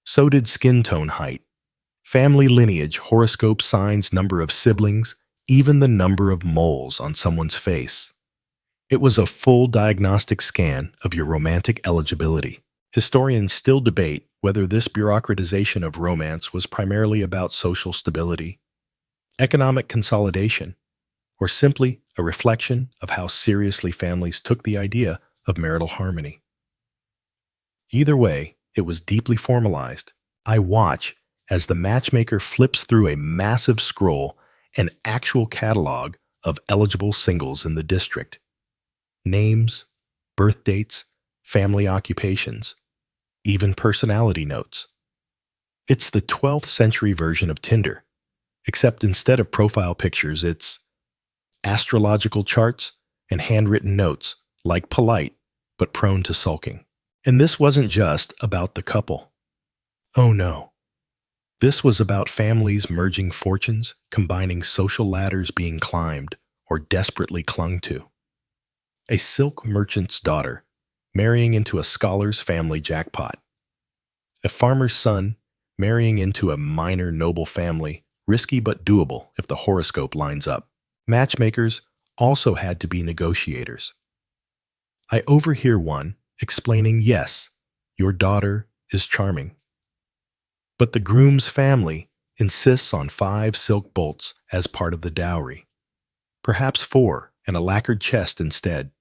A: So did skin tone, height, family lineage, horoscope signs, number of siblings, even the number of moles on someone's face. It was a full diagnostic scan of your romantic eligibility. Historians still debate whether this bureaucratization of romance was primarily about social stability, economic consolidation, or simply a reflection of how seriously families took the idea of marital harmony. Either way, it was deeply formalized. I watch as the matchmaker flips through a massive scroll, an actual catalog of eligible singles in the district. Names, birth dates, family occupations, even personality notes. It's the 12th century version of Tinder, except instead of profile pictures, it's astrological charts and handwritten notes, like polite, but prone to sulking. And this wasn't just about the couple. Oh no. This was about families merging fortunes, combining social ladders being climbed or desperately clung to. A silk merchant's daughter marrying into a scholar's family jackpot. A farmer's son marrying into a minor noble family, risky but doable if the horoscope lines up. Matchmakers also had to be negotiators. I overhear one explaining, "Yes, your daughter is charming, but the groom's family insists on 5 silk bolts as part of the dowry. Perhaps 4 and a lacquered chest instead,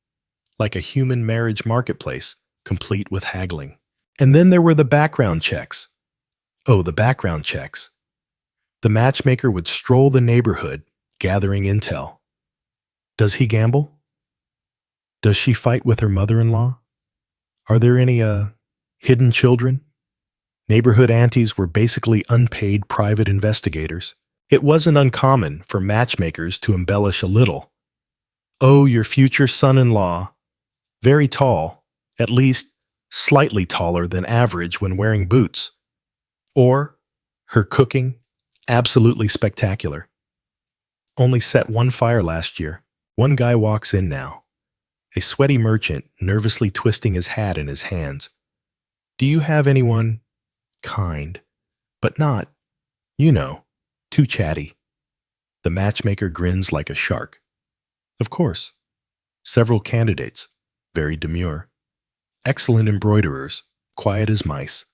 A: like a human marriage marketplace, complete with haggling." And then there were the background checks. Oh, the background checks. The matchmaker would stroll the neighborhood, gathering intel. Does he gamble? Does she fight with her mother-in-law? Are there any, hidden children? Neighborhood aunties were basically unpaid private investigators. It wasn't uncommon for matchmakers to embellish a little. Oh, your future son-in-law, very tall, at least slightly taller than average when wearing boots. Or, her cooking, absolutely spectacular. Only set one fire last year. One guy walks in now, a sweaty merchant nervously twisting his hat in his hands. Do you have anyone kind, but not, you know, too chatty? The matchmaker grins like a shark. Of course. Several candidates, very demure. Excellent embroiderers, quiet as mice.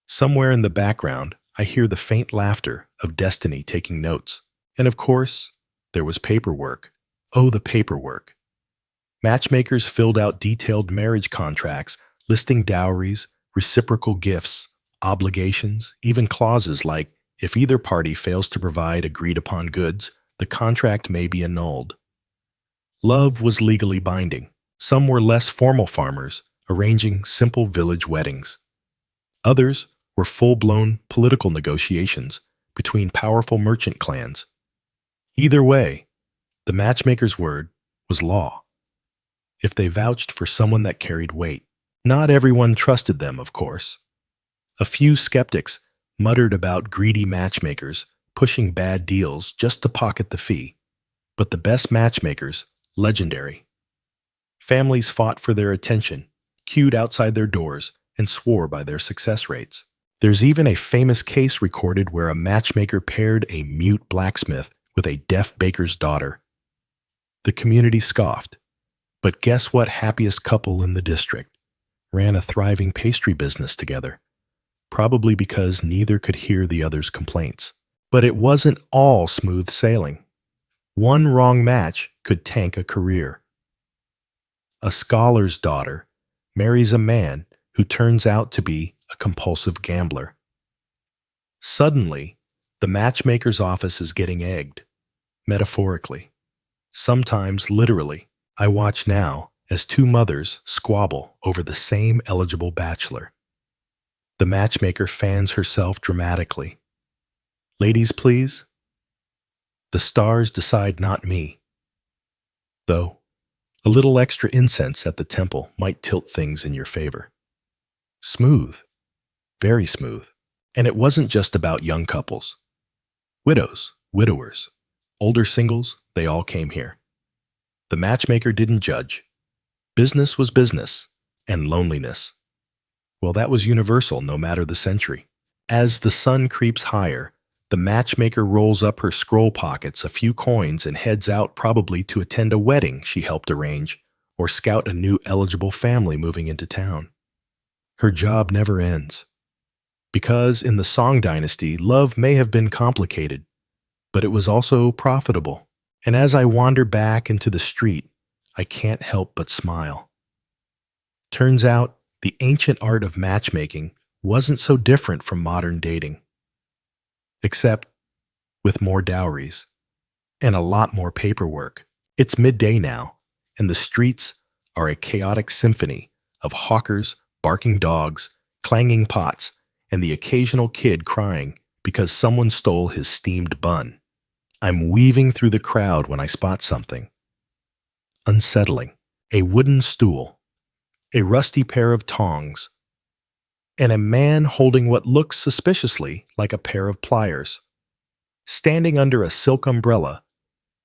A: Somewhere in the background, I hear the faint laughter of Destiny taking notes. And of course, there was paperwork. Oh, the paperwork. Matchmakers filled out detailed marriage contracts listing dowries, reciprocal gifts, obligations, even clauses like, if either party fails to provide agreed-upon goods, the contract may be annulled. Love was legally binding. Some were less formal farmers, arranging simple village weddings. Others were full-blown political negotiations between powerful merchant clans. Either way, the matchmaker's word was law. If they vouched for someone that carried weight, not everyone trusted them, of course. A few skeptics muttered about greedy matchmakers pushing bad deals just to pocket the fee. But the best matchmakers, legendary. Families fought for their attention, queued outside their doors, and swore by their success rates. There's even a famous case recorded where a matchmaker paired a mute blacksmith with a deaf baker's daughter. The community scoffed. But guess what happiest couple in the district ran a thriving pastry business together? Probably because neither could hear the other's complaints. But it wasn't all smooth sailing. One wrong match could tank a career. A scholar's daughter marries a man who turns out to be a compulsive gambler. Suddenly, the matchmaker's office is getting egged, metaphorically, sometimes literally. I watch now as two mothers squabble over the same eligible bachelor. The matchmaker fans herself dramatically. Ladies, please. The stars decide not me. Though, a little extra incense at the temple might tilt things in your favor. Smooth. Very smooth. And it wasn't just about young couples. Widows, widowers, older singles, they all came here. The matchmaker didn't judge. Business was business, and loneliness. Well, that was universal no matter the century. As the sun creeps higher, the matchmaker rolls up her scroll pockets a few coins and heads out probably to attend a wedding she helped arrange or scout a new eligible family moving into town. Her job never ends. Because in the Song Dynasty, love may have been complicated, but it was also profitable. And as I wander back into the street, I can't help but smile. Turns out, the ancient art of matchmaking wasn't so different from modern dating. Except with more dowries and a lot more paperwork. It's midday now, and the streets are a chaotic symphony of hawkers, barking dogs, clanging pots, and the occasional kid crying because someone stole his steamed bun. I'm weaving through the crowd when I spot something unsettling. A wooden stool, a rusty pair of tongs, and a man holding what looks suspiciously like a pair of pliers. Standing under a silk umbrella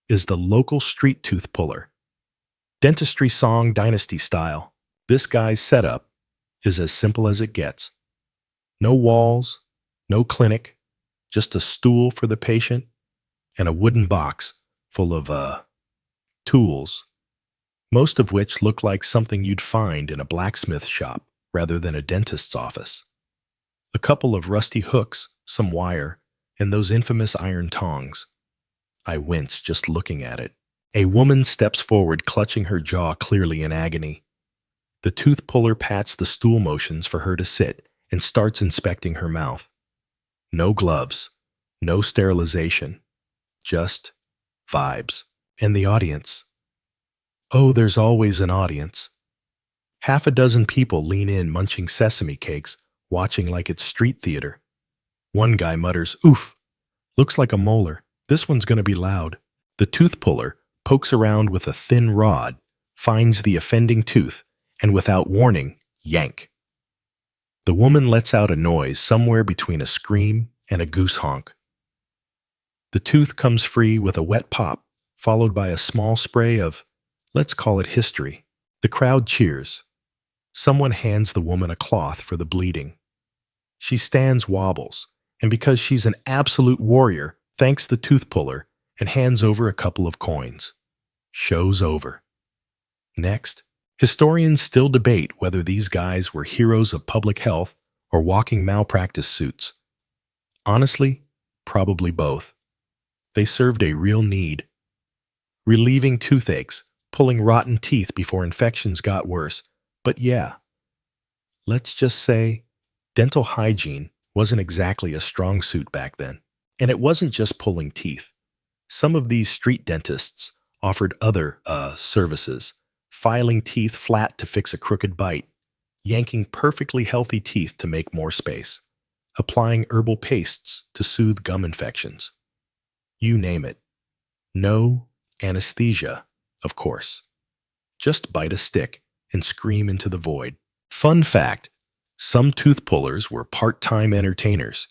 A: is the local street tooth puller. Dentistry Song Dynasty style. This guy's setup is as simple as it gets. No walls, no clinic, just a stool for the patient and a wooden box full of, tools, most of which look like something you'd find in a blacksmith shop rather than a dentist's office. A couple of rusty hooks, some wire, and those infamous iron tongs. I wince just looking at it. A woman steps forward, clutching her jaw clearly in agony. The tooth puller pats the stool motions for her to sit and starts inspecting her mouth. No gloves, no sterilization, just vibes. And the audience. Oh, there's always an audience. Half a dozen people lean in munching sesame cakes, watching like it's street theater. One guy mutters, "Oof, Looks like a molar. This one's gonna be loud. The tooth puller pokes around with a thin rod, finds the offending tooth, and without warning, yank. The woman lets out a noise somewhere between a scream and a goose honk. The tooth comes free with a wet pop, followed by a small spray of, let's call it history. The crowd cheers. Someone hands the woman a cloth for the bleeding. She stands wobbles, and because she's an absolute warrior, thanks the tooth puller and hands over a couple of coins. Show's over. Next, historians still debate whether these guys were heroes of public health or walking malpractice suits. Honestly, probably both. They served a real need. Relieving toothaches, pulling rotten teeth before infections got worse. But yeah, let's just say dental hygiene wasn't exactly a strong suit back then. And it wasn't just pulling teeth. Some of these street dentists offered other services, filing teeth flat to fix a crooked bite, yanking perfectly healthy teeth to make more space, applying herbal pastes to soothe gum infections. You name it. No anesthesia, of course. Just bite a stick and scream into the void. Fun fact, some tooth pullers were part-time entertainers.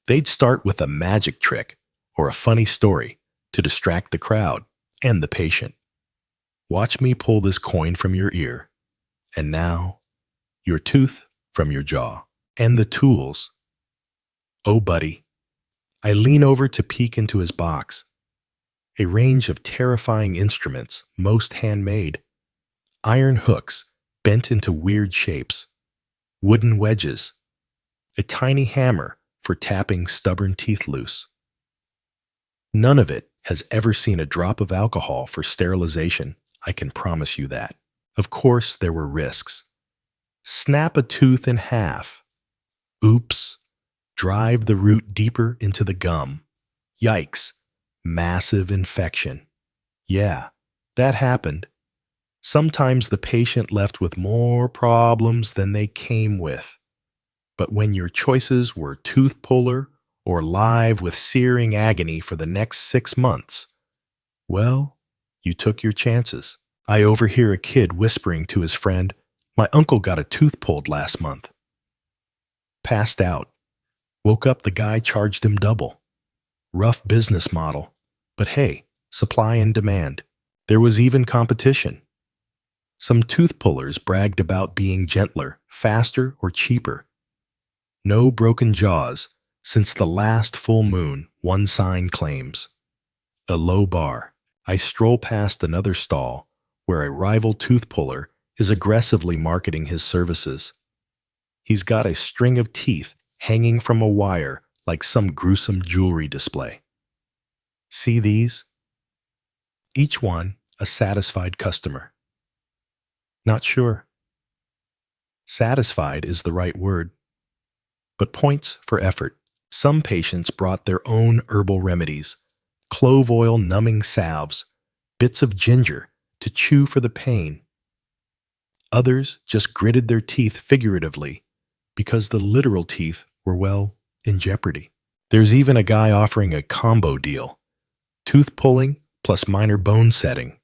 A: They'd start with a magic trick or a funny story to distract the crowd and the patient. Watch me pull this coin from your ear, and now your tooth from your jaw, and the tools. Oh, buddy. I lean over to peek into his box. A range of terrifying instruments, most handmade. Iron hooks bent into weird shapes. Wooden wedges. A tiny hammer for tapping stubborn teeth loose. None of it has ever seen a drop of alcohol for sterilization, I can promise you that. Of course, there were risks. Snap a tooth in half. Oops. Drive the root deeper into the gum. Yikes. Massive infection. Yeah, that happened. Sometimes the patient left with more problems than they came with. But when your choices were tooth puller or live with searing agony for the next 6 months, well, you took your chances. I overhear a kid whispering to his friend, "My uncle got a tooth pulled last month." Passed out. Woke up, the guy charged him double. Rough business model. But hey, supply and demand. There was even competition. Some tooth pullers bragged about being gentler, faster, or cheaper. No broken jaws since the last full moon, one sign claims. A low bar. I stroll past another stall where a rival tooth puller is aggressively marketing his services. He's got a string of teeth hanging from a wire like some gruesome jewelry display. See these? Each one a satisfied customer. Not sure. Satisfied is the right word. But points for effort. Some patients brought their own herbal remedies, clove oil numbing salves, bits of ginger to chew for the pain. Others just gritted their teeth figuratively because the literal teeth were, well, in jeopardy. There's even a guy offering a combo deal. Tooth pulling plus minor bone setting.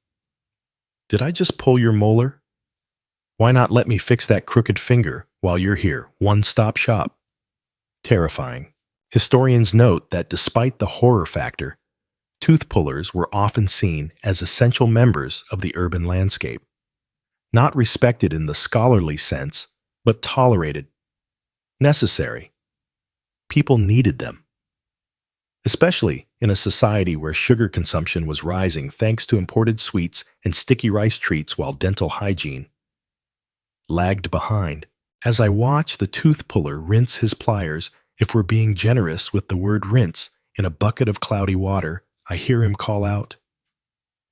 A: Did I just pull your molar? Why not let me fix that crooked finger while you're here? One-stop shop. Terrifying. Historians note that despite the horror factor, tooth pullers were often seen as essential members of the urban landscape. Not respected in the scholarly sense, but tolerated. Necessary. People needed them. Especially in a society where sugar consumption was rising thanks to imported sweets and sticky rice treats, while dental hygiene lagged behind. As I watch the tooth puller rinse his pliers, if we're being generous with the word rinse, in a bucket of cloudy water, I hear him call out,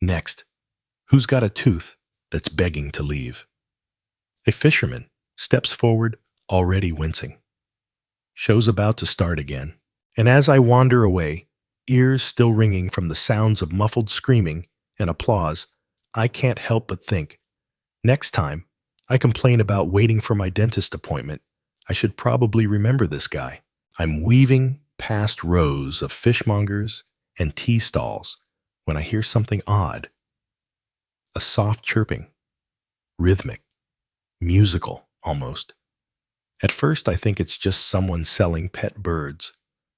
A: "Next, who's got a tooth that's begging to leave?" A fisherman steps forward, already wincing. Show's about to start again, and as I wander away, ears still ringing from the sounds of muffled screaming and applause, I can't help but think, next time I complain about waiting for my dentist appointment, I should probably remember this guy. I'm weaving past rows of fishmongers and tea stalls when I hear something odd, a soft chirping, rhythmic, musical almost. At first, I think it's just someone selling pet birds,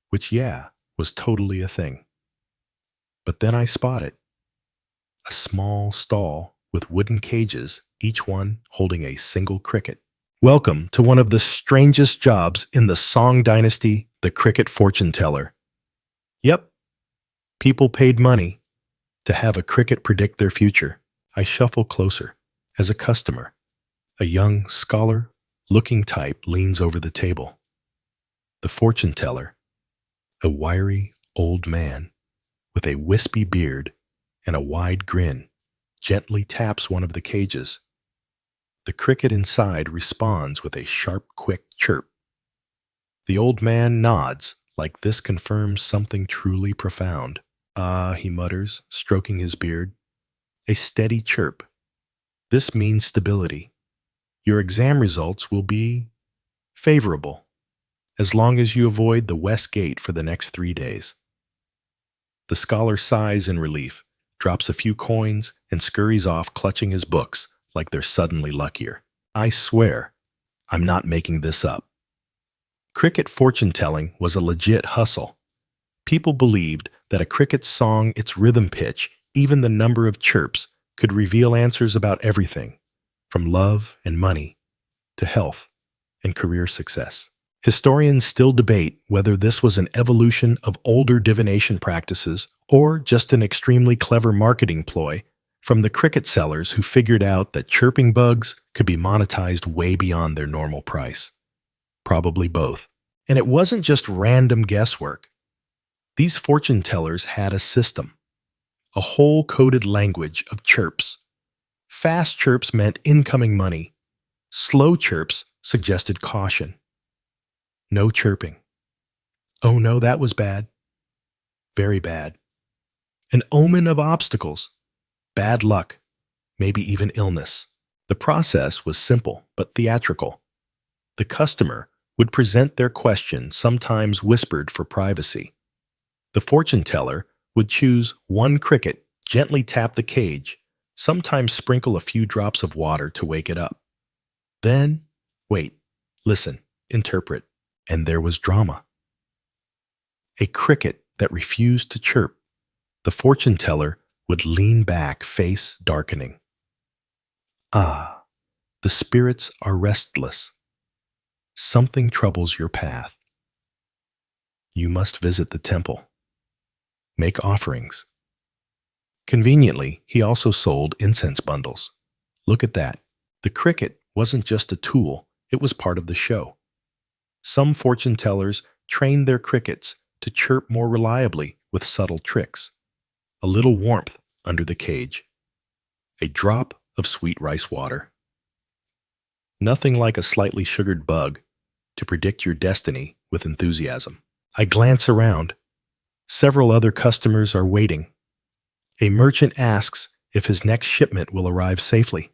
A: which, yeah, was totally a thing. But then I spot it, a small stall with wooden cages, each one holding a single cricket. Welcome to one of the strangest jobs in the Song Dynasty, the cricket fortune teller. Yep, people paid money to have a cricket predict their future. I shuffle closer. As a customer, a young, scholar-looking type leans over the table. The fortune teller, a wiry old man with a wispy beard and a wide grin, gently taps one of the cages. The cricket inside responds with a sharp, quick chirp. The old man nods, like this confirms something truly profound. Ah, he mutters, stroking his beard. A steady chirp. This means stability. Your exam results will be favorable, as long as you avoid the West Gate for the next 3 days. The scholar sighs in relief, drops a few coins, and scurries off clutching his books like they're suddenly luckier. I swear, I'm not making this up. Cricket fortune-telling was a legit hustle. People believed that a cricket's song, its rhythm pitch, even the number of chirps, could reveal answers about everything, from love and money to health and career success. Historians still debate whether this was an evolution of older divination practices or just an extremely clever marketing ploy from the cricket sellers who figured out that chirping bugs could be monetized way beyond their normal price. Probably both. And it wasn't just random guesswork. These fortune tellers had a system, a whole coded language of chirps. Fast chirps meant incoming money. Slow chirps suggested caution. No chirping. Oh no, that was bad. Very bad. An omen of obstacles. Bad luck. Maybe even illness. The process was simple but theatrical. The customer would present their question, sometimes whispered for privacy. The fortune teller would choose one cricket, gently tap the cage, sometimes sprinkle a few drops of water to wake it up. Then, wait, listen, interpret, and there was drama. A cricket that refused to chirp. The fortune teller would lean back, face darkening. Ah, the spirits are restless. Something troubles your path. You must visit the temple. Make offerings. Conveniently, he also sold incense bundles. Look at that. The cricket wasn't just a tool, it was part of the show. Some fortune tellers trained their crickets to chirp more reliably with subtle tricks. A little warmth under the cage. A drop of sweet rice water. Nothing like a slightly sugared bug to predict your destiny with enthusiasm. I glance around. Several other customers are waiting. A merchant asks if his next shipment will arrive safely.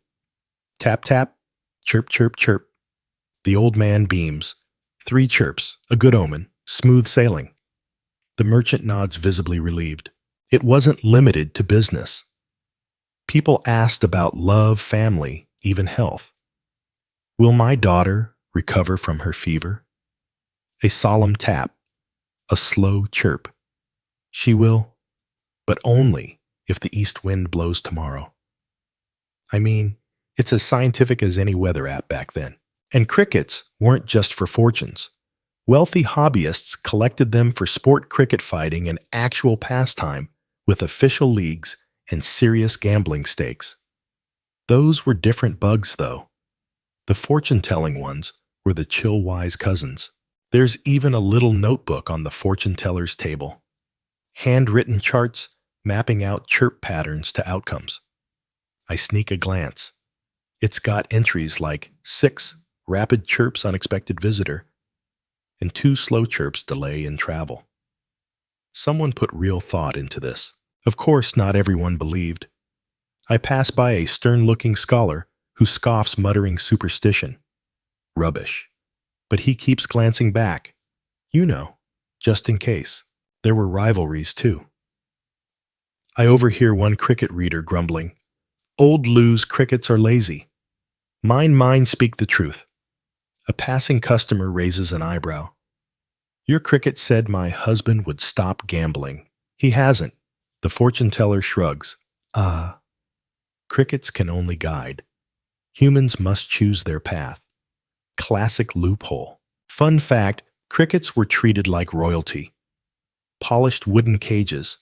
A: Tap, tap, chirp, chirp, chirp. The old man beams. 3 chirps, a good omen, smooth sailing. The merchant nods, visibly relieved. It wasn't limited to business. People asked about love, family, even health. Will my daughter recover from her fever? A solemn tap, a slow chirp. She will, but only if the east wind blows tomorrow. I mean, it's as scientific as any weather app back then. And crickets weren't just for fortunes. Wealthy hobbyists collected them for sport cricket fighting and actual pastime with official leagues and serious gambling stakes. Those were different bugs, though. The fortune-telling ones were the chill, wise cousins. There's even a little notebook on the fortune teller's table. Handwritten charts mapping out chirp patterns to outcomes. I sneak a glance. It's got entries like 6 rapid chirps, unexpected visitor, and 2 slow chirps, delay in travel. Someone put real thought into this. Of course, not everyone believed. I pass by a stern-looking scholar who scoffs, muttering superstition. Rubbish. But he keeps glancing back. You know, just in case. There were rivalries, too. I overhear one cricket reader grumbling, "Old Lou's crickets are lazy." Mine speak the truth. A passing customer raises an eyebrow. "Your cricket said my husband would stop gambling. He hasn't." The fortune teller shrugs. Crickets can only guide. Humans must choose their path. Classic loophole. Fun fact, crickets were treated like royalty. Polished wooden cages,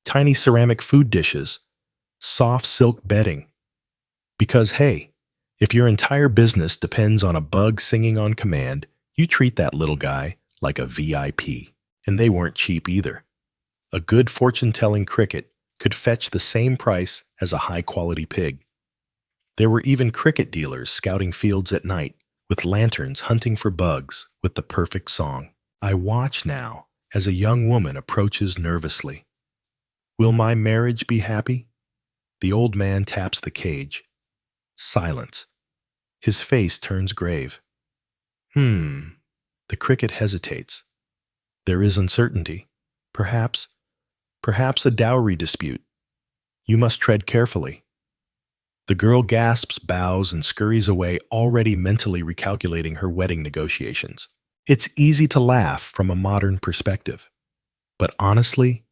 A: tiny ceramic food dishes, soft silk bedding. Because hey, if your entire business depends on a bug singing on command, you treat that little guy like a VIP. And they weren't cheap either. A good fortune-telling cricket could fetch the same price as a high-quality pig. There were even cricket dealers scouting fields at night with lanterns hunting for bugs with the perfect song. I watch now as a young woman approaches nervously. "Will my marriage be happy?" The old man taps the cage. Silence. His face turns grave. The cricket hesitates. There is uncertainty. Perhaps a dowry dispute. You must tread carefully. The girl gasps, bows, and scurries away, already mentally recalculating her wedding negotiations. It's easy to laugh from a modern perspective. But honestly,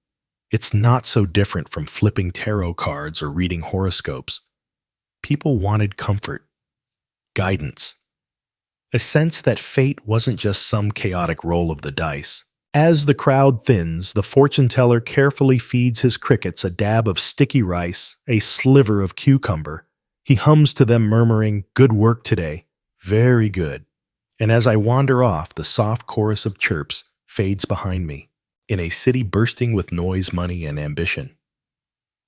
A: it's not so different from flipping tarot cards or reading horoscopes. People wanted comfort, guidance, a sense that fate wasn't just some chaotic roll of the dice. As the crowd thins, the fortune teller carefully feeds his crickets a dab of sticky rice, a sliver of cucumber. He hums to them, murmuring, "Good work today. Very good." And as I wander off, the soft chorus of chirps fades behind me, in a city bursting with noise, money, and ambition.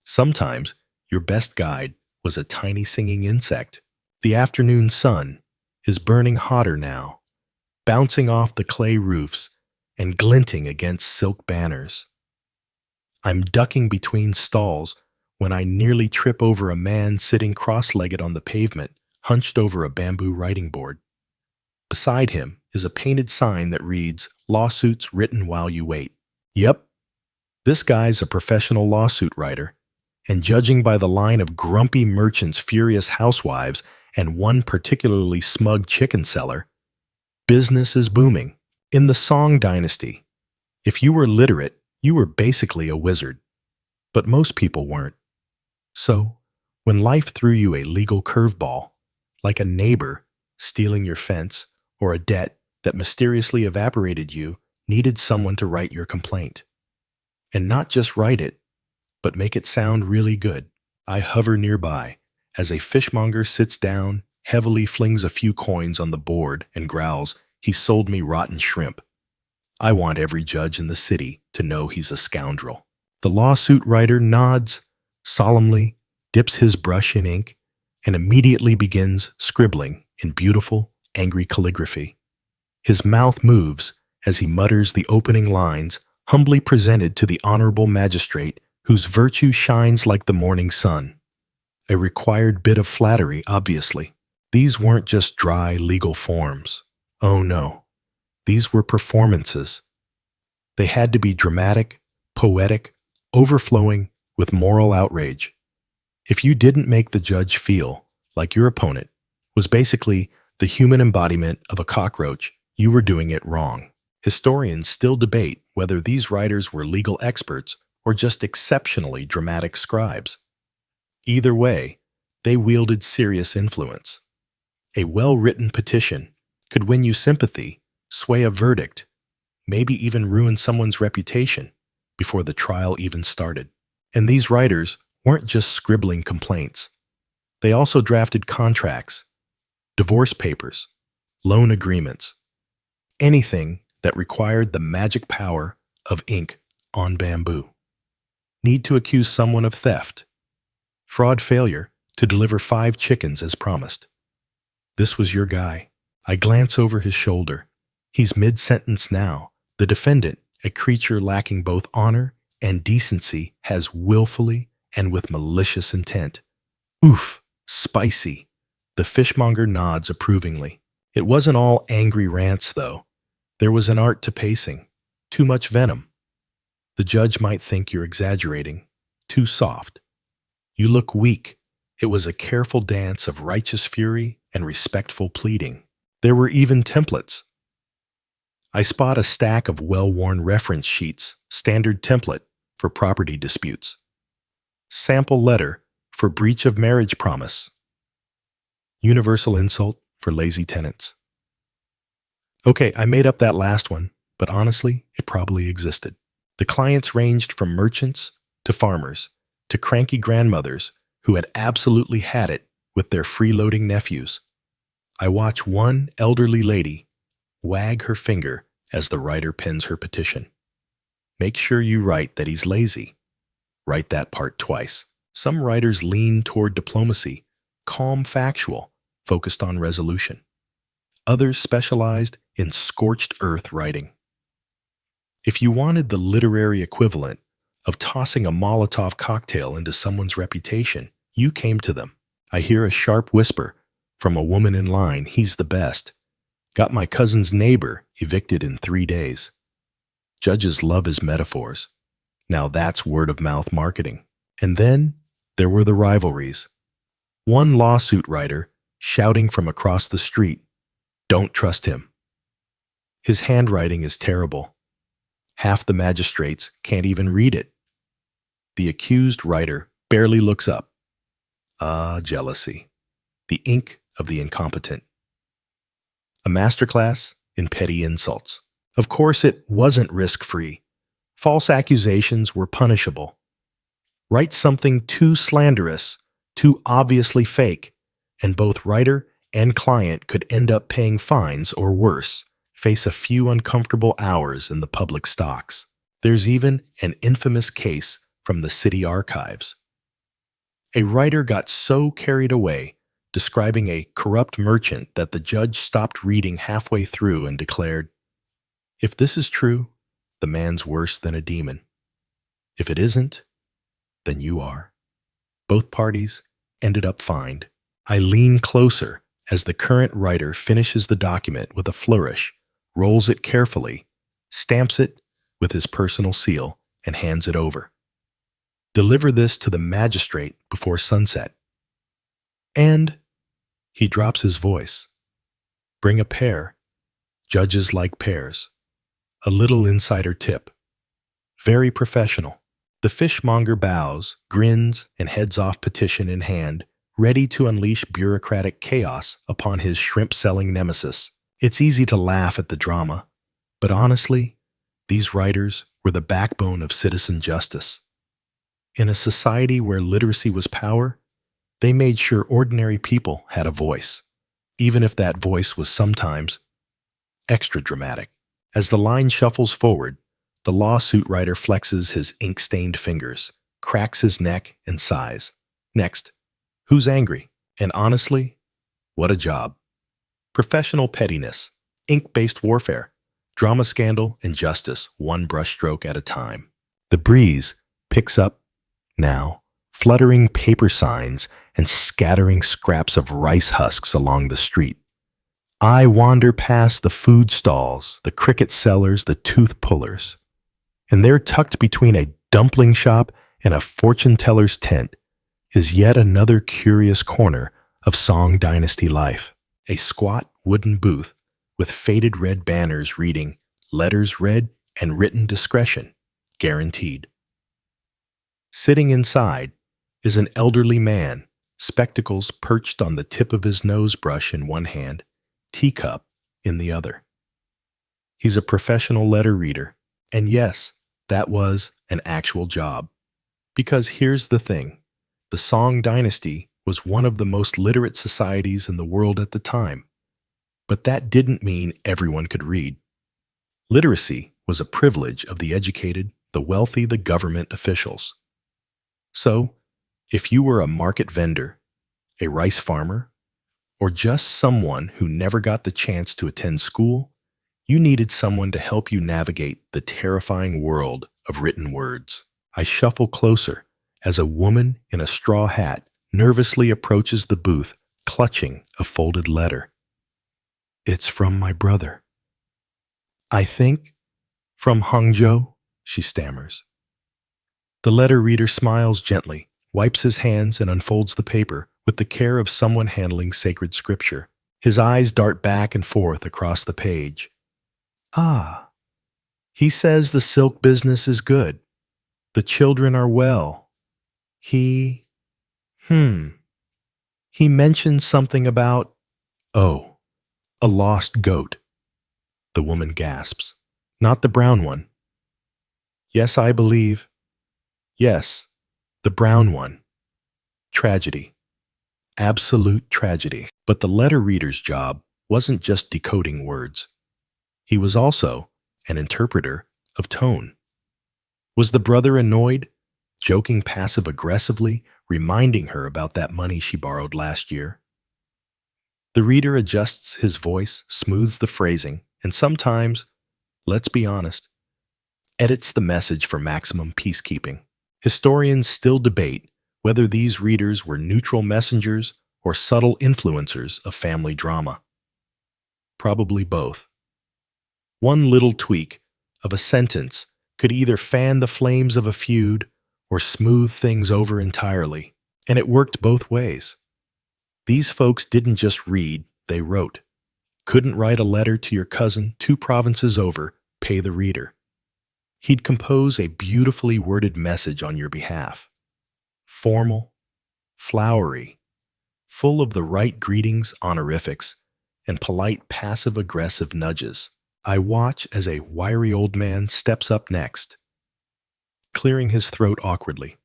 A: Sometimes your best guide was a tiny singing insect. The afternoon sun is burning hotter now, bouncing off the clay roofs and glinting against silk banners. I'm ducking between stalls when I nearly trip over a man sitting cross-legged on the pavement, hunched over a bamboo writing board. Beside him is a painted sign that reads, "Lawsuits written while you wait." Yep, this guy's a professional lawsuit writer, and judging by the line of grumpy merchants, furious housewives, and one particularly smug chicken seller, business is booming. In the Song Dynasty, if you were literate, you were basically a wizard. But most people weren't. So, when life threw you a legal curveball, like a neighbor stealing your fence or a debt that mysteriously evaporated, you needed someone to write your complaint. And not just write it, but make it sound really good. I hover nearby as a fishmonger sits down, heavily flings a few coins on the board, and growls, "He sold me rotten shrimp." I want every judge in the city to know he's a scoundrel. The lawsuit writer nods, solemnly, dips his brush in ink, and immediately begins scribbling in beautiful, angry calligraphy. His mouth moves as he mutters the opening lines, humbly presented to the honorable magistrate whose virtue shines like the morning sun. A required bit of flattery, obviously. These weren't just dry legal forms. Oh no, these were performances. They had to be dramatic, poetic, overflowing with moral outrage. If you didn't make the judge feel like your opponent was basically the human embodiment of a cockroach, you were doing it wrong. Historians still debate whether these writers were legal experts or just exceptionally dramatic scribes. Either way, they wielded serious influence. A well-written petition could win you sympathy, sway a verdict, maybe even ruin someone's reputation before the trial even started. And these writers weren't just scribbling complaints. They also drafted contracts, divorce papers, loan agreements, anything that required the magic power of ink on bamboo. Need to accuse someone of theft, fraud, failure to deliver 5 chickens as promised. This was your guy. I glance over his shoulder. He's mid-sentence now. The defendant, a creature lacking both honor and decency, has willfully and with malicious intent. Oof, spicy. The fishmonger nods approvingly. It wasn't all angry rants, though. There was an art to pacing. Too much venom. The judge might think you're exaggerating. Too soft. You look weak. It was a careful dance of righteous fury and respectful pleading. There were even templates. I spot a stack of well-worn reference sheets, standard template for property disputes. Sample letter for breach of marriage promise. Universal insult for lazy tenants. Okay, I made up that last one, but honestly, it probably existed. The clients ranged from merchants to farmers to cranky grandmothers who had absolutely had it with their freeloading nephews. I watch one elderly lady wag her finger as the writer pens her petition. Make sure you write that he's lazy. Write that part twice. Some writers lean toward diplomacy, calm factual, focused on resolution. Others specialized in scorched earth writing. If you wanted the literary equivalent of tossing a Molotov cocktail into someone's reputation, you came to them. I hear a sharp whisper from a woman in line, "He's the best. Got my cousin's neighbor evicted in 3 days." Judges love his metaphors. Now that's word-of-mouth marketing. And then there were the rivalries. One lawsuit writer shouting from across the street, "Don't trust him. His handwriting is terrible. Half the magistrates can't even read it." The accused writer barely looks up. Ah, jealousy. The ink of the incompetent. A masterclass in petty insults. Of course, it wasn't risk-free. False accusations were punishable. Write something too slanderous, too obviously fake, and both writer and client could end up paying fines or worse, face a few uncomfortable hours in the public stocks. There's even an infamous case from the city archives. A writer got so carried away describing a corrupt merchant that the judge stopped reading halfway through and declared, "If this is true, the man's worse than a demon. If it isn't, then you are." Both parties ended up fined. I lean closer as the current writer finishes the document with a flourish, rolls it carefully, stamps it with his personal seal, and hands it over. "Deliver this to the magistrate before sunset." And he drops his voice. "Bring a pair. Judges like pairs." A little insider tip. Very professional. The fishmonger bows, grins, and heads off petition in hand, ready to unleash bureaucratic chaos upon his shrimp-selling nemesis. It's easy to laugh at the drama, but honestly, these writers were the backbone of citizen justice. In a society where literacy was power, they made sure ordinary people had a voice, even if that voice was sometimes extra dramatic. As the line shuffles forward, the lawsuit writer flexes his ink-stained fingers, cracks his neck, and sighs. Next, who's angry? And honestly, what a job. Professional pettiness, ink-based warfare, drama scandal, and justice, one brushstroke at a time. The breeze picks up now, fluttering paper signs and scattering scraps of rice husks along the street. I wander past the food stalls, the cricket sellers, the tooth pullers, and there, tucked between a dumpling shop and a fortune teller's tent, is yet another curious corner of Song Dynasty life. A squat wooden booth with faded red banners reading, "Letters read and written discretion, guaranteed." Sitting inside is an elderly man, spectacles perched on the tip of his nose brush in one hand, teacup in the other. He's a professional letter reader, and yes, that was an actual job. Because here's the thing, the Song Dynasty was one of the most literate societies in the world at the time, but that didn't mean everyone could read. Literacy was a privilege of the educated, the wealthy, the government officials. So, if you were a market vendor, a rice farmer, or just someone who never got the chance to attend school, you needed someone to help you navigate the terrifying world of written words. I shuffle closer as a woman in a straw hat nervously approaches the booth, clutching a folded letter. "It's from my brother." I think, From Hangzhou, she stammers. The letter reader smiles gently, wipes his hands, and unfolds the paper with the care of someone handling sacred scripture. His eyes dart back and forth across the page. Ah, he says the silk business is good. The children are well. He, he mentioned something about, oh, a lost goat. The woman gasps. Not the brown one. Yes, I believe. Yes, the brown one. Tragedy. Absolute tragedy. But the letter reader's job wasn't just decoding words. He was also an interpreter of tone. Was the brother annoyed, joking passive-aggressively, reminding her about that money she borrowed last year? The reader adjusts his voice, smooths the phrasing, and sometimes, let's be honest, edits the message for maximum peacekeeping. Historians still debate whether these readers were neutral messengers or subtle influencers of family drama. Probably both. One little tweak of a sentence could either fan the flames of a feud or smooth things over entirely, and it worked both ways. These folks didn't just read, they wrote. Couldn't write a letter to your cousin 2 provinces over, pay the reader. He'd compose a beautifully worded message on your behalf. Formal, flowery, full of the right greetings, honorifics, and polite passive-aggressive nudges. I watch as a wiry old man steps up next, clearing his throat awkwardly.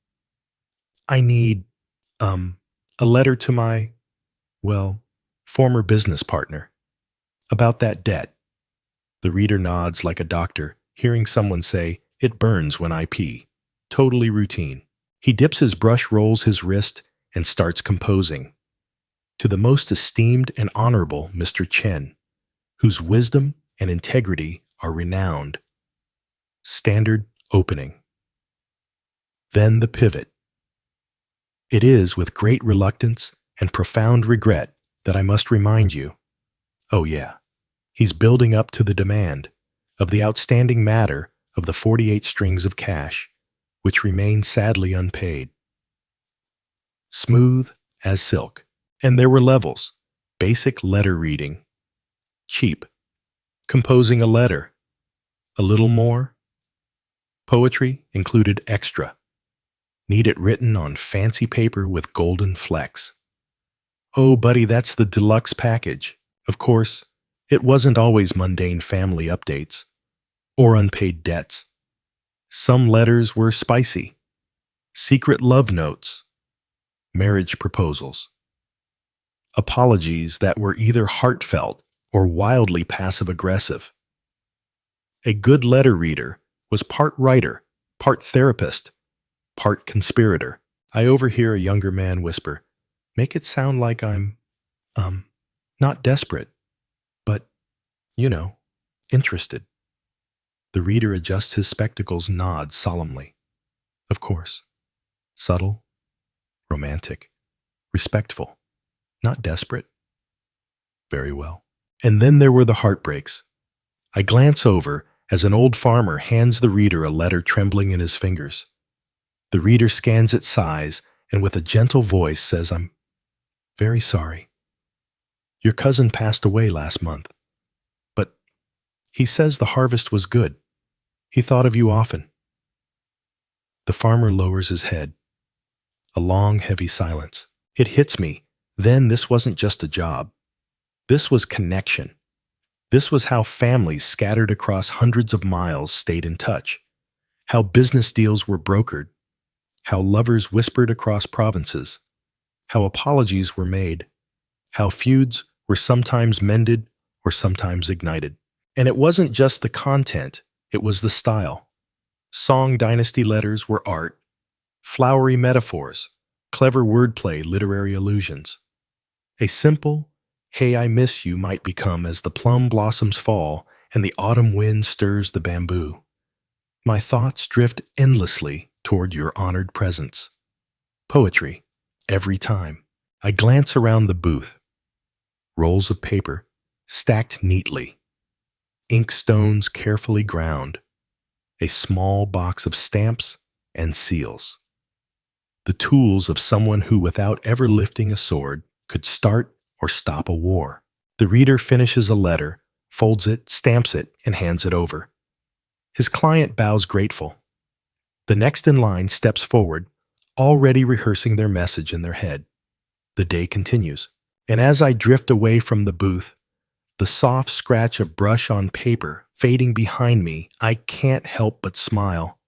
A: I need, a letter to my, former business partner. About that debt. The reader nods like a doctor, hearing someone say, it burns when I pee. Totally routine. He dips his brush, rolls his wrist, and starts composing. To the most esteemed and honorable Mr. Chen, whose wisdom and integrity are renowned. Standard opening. Then the pivot. It is with great reluctance and profound regret that I must remind you, oh yeah, he's building up to the demand of the outstanding matter of the 48 strings of cash, which remain sadly unpaid. Smooth as silk. And there were levels. Basic letter reading. Cheap. Composing a letter. A little more. Poetry included extra. Need it written on fancy paper with golden flecks. Oh, buddy, that's the deluxe package. Of course, it wasn't always mundane family updates or unpaid debts. Some letters were spicy. Secret love notes. Marriage proposals. Apologies that were either heartfelt or wildly passive-aggressive. A good letter reader was part writer, part therapist, part conspirator. I overhear a younger man whisper, make it sound like I'm, not desperate, but, interested. The reader adjusts his spectacles, nods solemnly. Of course. Subtle, romantic, respectful, not desperate. Very well. And then there were the heartbreaks. I glance over as an old farmer hands the reader a letter trembling in his fingers. The reader scans its size and with a gentle voice says, I'm very sorry. Your cousin passed away last month. But he says the harvest was good. He thought of you often. The farmer lowers his head. A long, heavy silence. It hits me. Then this wasn't just a job. This was connection. This was how families scattered across hundreds of miles stayed in touch. How business deals were brokered. How lovers whispered across provinces. How apologies were made. How feuds were sometimes mended or sometimes ignited. And it wasn't just the content, it was the style. Song Dynasty letters were art. Flowery metaphors, clever wordplay, literary allusions. A simple, hey, I miss you might become as the plum blossoms fall and the autumn wind stirs the bamboo. My thoughts drift endlessly toward your honored presence. Poetry, every time. I glance around the booth. Rolls of paper, stacked neatly. Ink stones carefully ground. a small box of stamps and seals. The tools of someone who, without ever lifting a sword, could start or stop a war. The reader finishes a letter, folds it, stamps it, and hands it over. His client bows grateful. The next in line steps forward, already rehearsing their message in their head. The day continues, and as I drift away from the booth, the soft scratch of brush on paper fading behind me, I can't help but smile.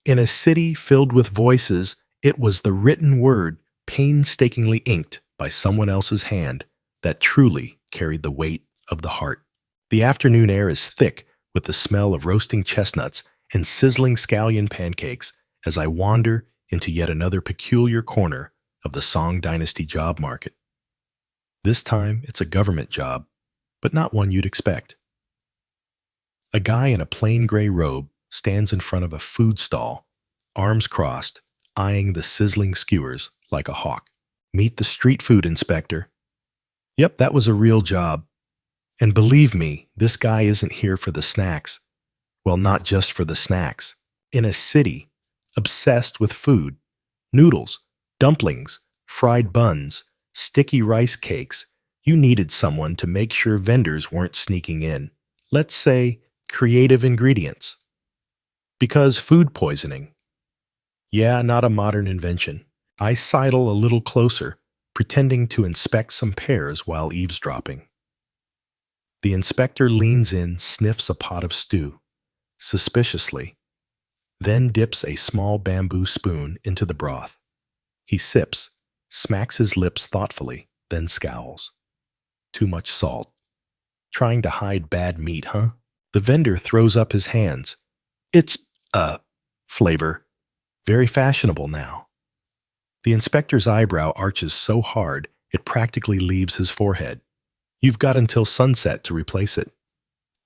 A: In a city filled with voices, it was the written word, painstakingly inked by someone else's hand, that truly carried the weight of the heart. The afternoon air is thick with the smell of roasting chestnuts and sizzling scallion pancakes as I wander into yet another peculiar corner of the Song Dynasty job market. This time, it's a government job, but not one you'd expect. A guy in a plain gray robe stands in front of a food stall, arms crossed, eyeing the sizzling skewers like a hawk. Meet the street food inspector. Yep, that was a real job. And believe me, this guy isn't here for the snacks. Well, not just for the snacks. In a city obsessed with food, noodles, dumplings, fried buns, sticky rice cakes, you needed someone to make sure vendors weren't sneaking in, let's say, creative ingredients. Because food poisoning. Yeah, not a modern invention. I sidle a little closer, pretending to inspect some pears while eavesdropping. The inspector leans in, sniffs a pot of stew, suspiciously, then dips a small bamboo spoon into the broth. He sips, smacks his lips thoughtfully, then scowls. Too much salt. Trying to hide bad meat, huh? The vendor throws up his hands. It's, flavor. Very fashionable now. The inspector's eyebrow arches so hard it practically leaves his forehead. You've got until sunset to replace it,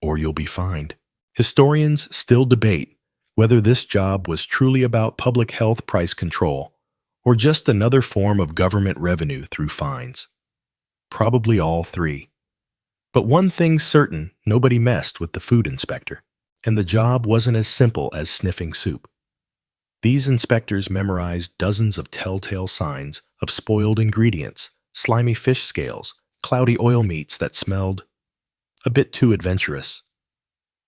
A: or you'll be fined. Historians still debate whether this job was truly about public health price control or just another form of government revenue through fines. Probably all three. But one thing's certain, nobody messed with the food inspector, and the job wasn't as simple as sniffing soup. These inspectors memorized dozens of telltale signs of spoiled ingredients, slimy fish scales, cloudy oil meats that smelled a bit too adventurous.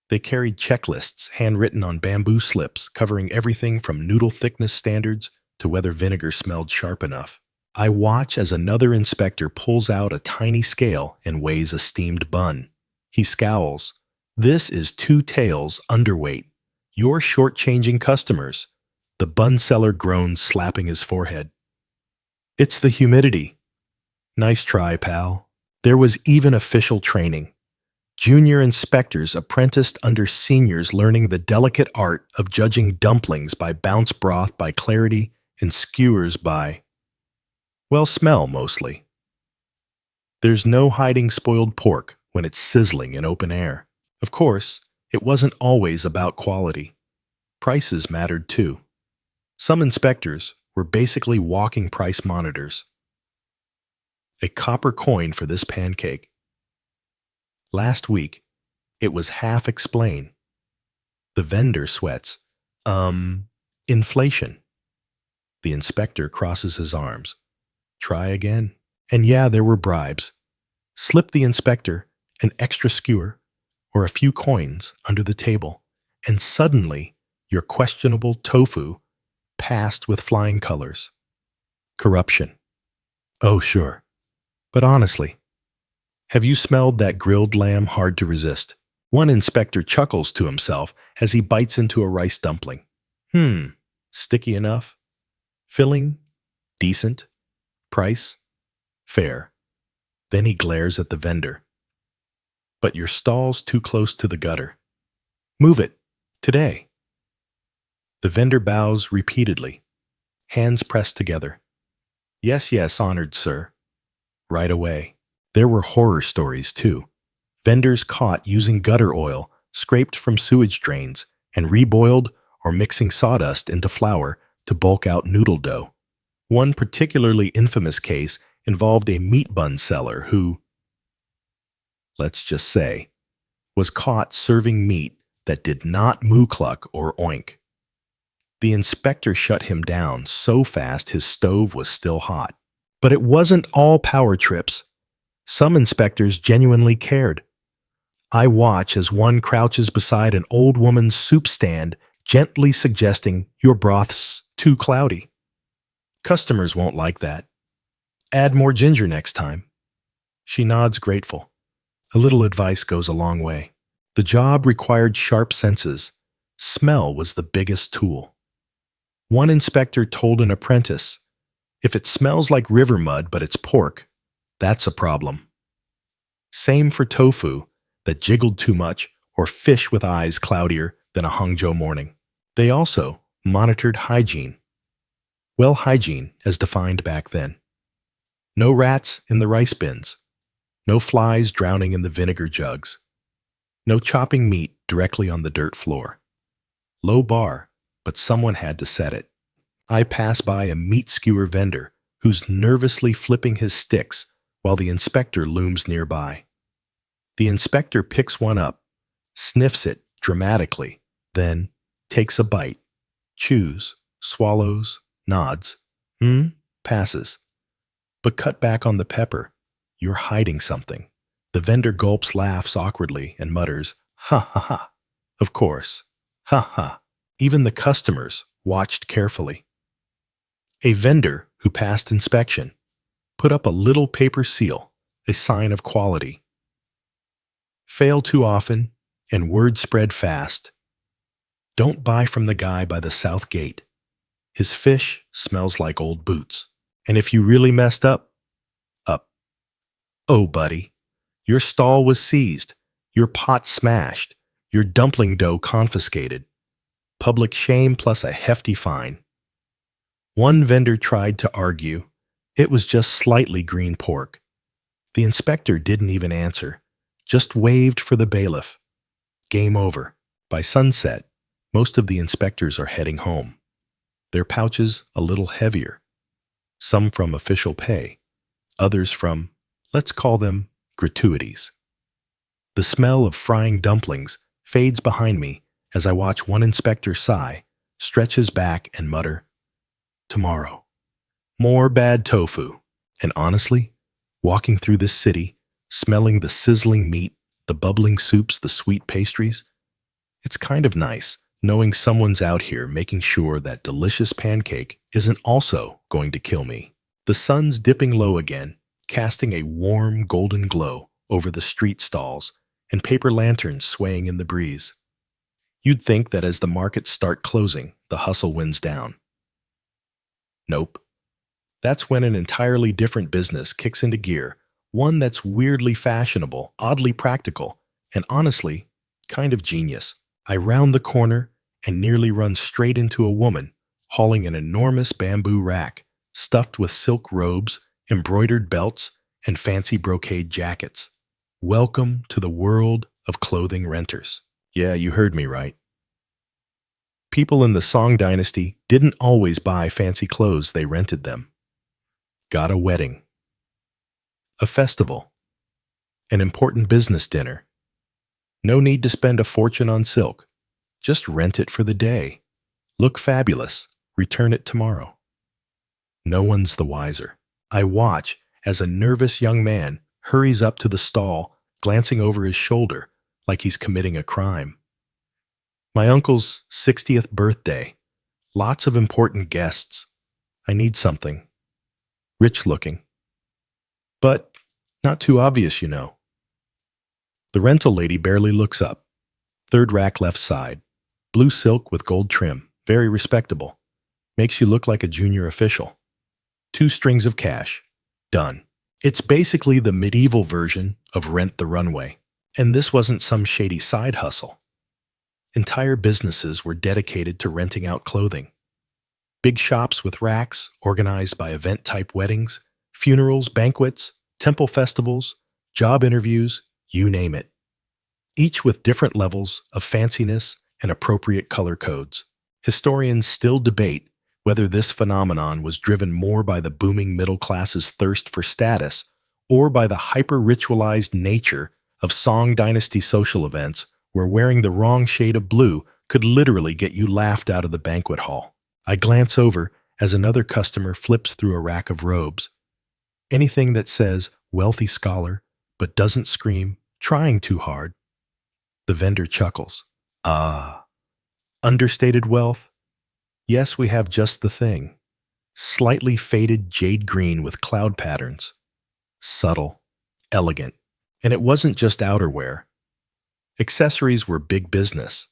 A: They carried checklists handwritten on bamboo slips covering everything from noodle thickness standards to whether vinegar smelled sharp enough. I watch as another inspector pulls out a tiny scale and weighs a steamed bun. He scowls. This is 2 tails underweight. You're shortchanging customers. The bun seller groans, slapping his forehead. It's the humidity. Nice try, pal. There was even official training. Junior inspectors apprenticed under seniors, learning the delicate art of judging dumplings by bounce broth, by clarity, and skewers by, well, smell mostly. There's no hiding spoiled pork when it's sizzling in open air. Of course, it wasn't always about quality. Prices mattered too. Some inspectors were basically walking price monitors. A copper coin for this pancake. Last week, it was half explain. The vendor sweats. Inflation. The inspector crosses his arms. Try again. And yeah, there were bribes. Slip the inspector an extra skewer or a few coins under the table, and suddenly your questionable tofu passed with flying colors. Corruption. Oh, sure. But honestly, have you smelled that grilled lamb hard to resist? One inspector chuckles to himself as he bites into a rice dumpling. Sticky enough? Filling? Decent? Price? Fair. Then he glares at the vendor. But your stall's too close to the gutter. Move it. Today. The vendor bows repeatedly, hands pressed together. Yes, yes, honored sir. Right away. There were horror stories, too. Vendors caught using gutter oil scraped from sewage drains and reboiled or mixing sawdust into flour to bulk out noodle dough. One particularly infamous case involved a meat bun seller who, let's just say, was caught serving meat that did not moo cluck or oink. The inspector shut him down so fast his stove was still hot. But it wasn't all power trips. Some inspectors genuinely cared. I watch as one crouches beside an old woman's soup stand, gently suggesting your broth's too cloudy. Customers won't like that. Add more ginger next time. She nods grateful. A little advice goes a long way. The job required sharp senses. Smell was the biggest tool. One inspector told an apprentice, "If it smells like river mud but it's pork, that's a problem." Same for tofu that jiggled too much or fish with eyes cloudier than a Hangzhou morning. They also monitored hygiene. Well, hygiene as defined back then. No rats in the rice bins. No flies drowning in the vinegar jugs. No chopping meat directly on the dirt floor. Low bar, but someone had to set it. I pass by a meat skewer vendor who's nervously flipping his sticks while the inspector looms nearby. The inspector picks one up, sniffs it dramatically, then takes a bite, chews, swallows, nods, passes. But cut back on the pepper. You're hiding something. The vendor gulps, laughs awkwardly, and mutters, "Ha ha ha." Of course. Ha ha. Even the customers watched carefully. A vendor who passed inspection put up a little paper seal, a sign of quality. Fail too often, and word spread fast. Don't buy from the guy by the south gate. His fish smells like old boots. And if you really messed up, oh, buddy, your stall was seized, your pot smashed, your dumpling dough confiscated. Public shame plus a hefty fine. One vendor tried to argue. It was just slightly green pork. The inspector didn't even answer, just waved for the bailiff. Game over. By sunset, most of the inspectors are heading home. Their pouches a little heavier. Some from official pay, others from, let's call them, gratuities. The smell of frying dumplings fades behind me as I watch one inspector sigh, stretch his back, and mutter, "Tomorrow. More bad tofu." And honestly, walking through this city, smelling the sizzling meat, the bubbling soups, the sweet pastries, it's kind of nice knowing someone's out here making sure that delicious pancake isn't also going to kill me. The sun's dipping low again, casting a warm golden glow over the street stalls and paper lanterns swaying in the breeze. You'd think that as the markets start closing, the hustle winds down. Nope. That's when an entirely different business kicks into gear, one that's weirdly fashionable, oddly practical, and honestly, kind of genius. I round the corner and nearly run straight into a woman hauling an enormous bamboo rack stuffed with silk robes, embroidered belts, and fancy brocade jackets. Welcome to the world of clothing renters. Yeah, you heard me right. People in the Song Dynasty didn't always buy fancy clothes, they rented them. Got a wedding, a festival, an important business dinner. No need to spend a fortune on silk. Just rent it for the day. Look fabulous. Return it tomorrow. No one's the wiser. I watch as a nervous young man hurries up to the stall, glancing over his shoulder like he's committing a crime. My uncle's 60th birthday. Lots of important guests. I need something. Rich looking. But not too obvious, you know. The rental lady barely looks up. Third rack left side. Blue silk with gold trim. Very respectable. Makes you look like a junior official. 2 strings of cash. Done. It's basically the medieval version of Rent the Runway. And this wasn't some shady side hustle. Entire businesses were dedicated to renting out clothing. Big shops with racks organized by event-type weddings, funerals, banquets, temple festivals, job interviews, you name it. Each with different levels of fanciness and appropriate color codes. Historians still debate whether this phenomenon was driven more by the booming middle class's thirst for status or by the hyper-ritualized nature of Song Dynasty social events where wearing the wrong shade of blue could literally get you laughed out of the banquet hall. I glance over as another customer flips through a rack of robes. Anything that says wealthy scholar but doesn't scream trying too hard. The vendor chuckles. Ah, understated wealth? Yes, we have just the thing. Slightly faded jade green with cloud patterns. Subtle, elegant. And it wasn't just outerwear. Accessories were big business.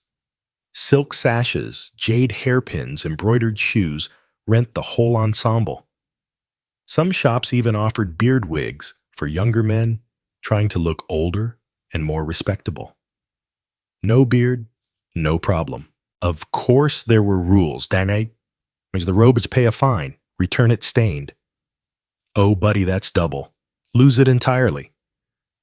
A: Silk sashes, jade hairpins, embroidered shoes rent the whole ensemble. Some shops even offered beard wigs for younger men trying to look older and more respectable. No beard, no problem. Of course there were rules, Dynasty. The robes pay a fine, return it stained. Oh, buddy, that's double. Lose it entirely.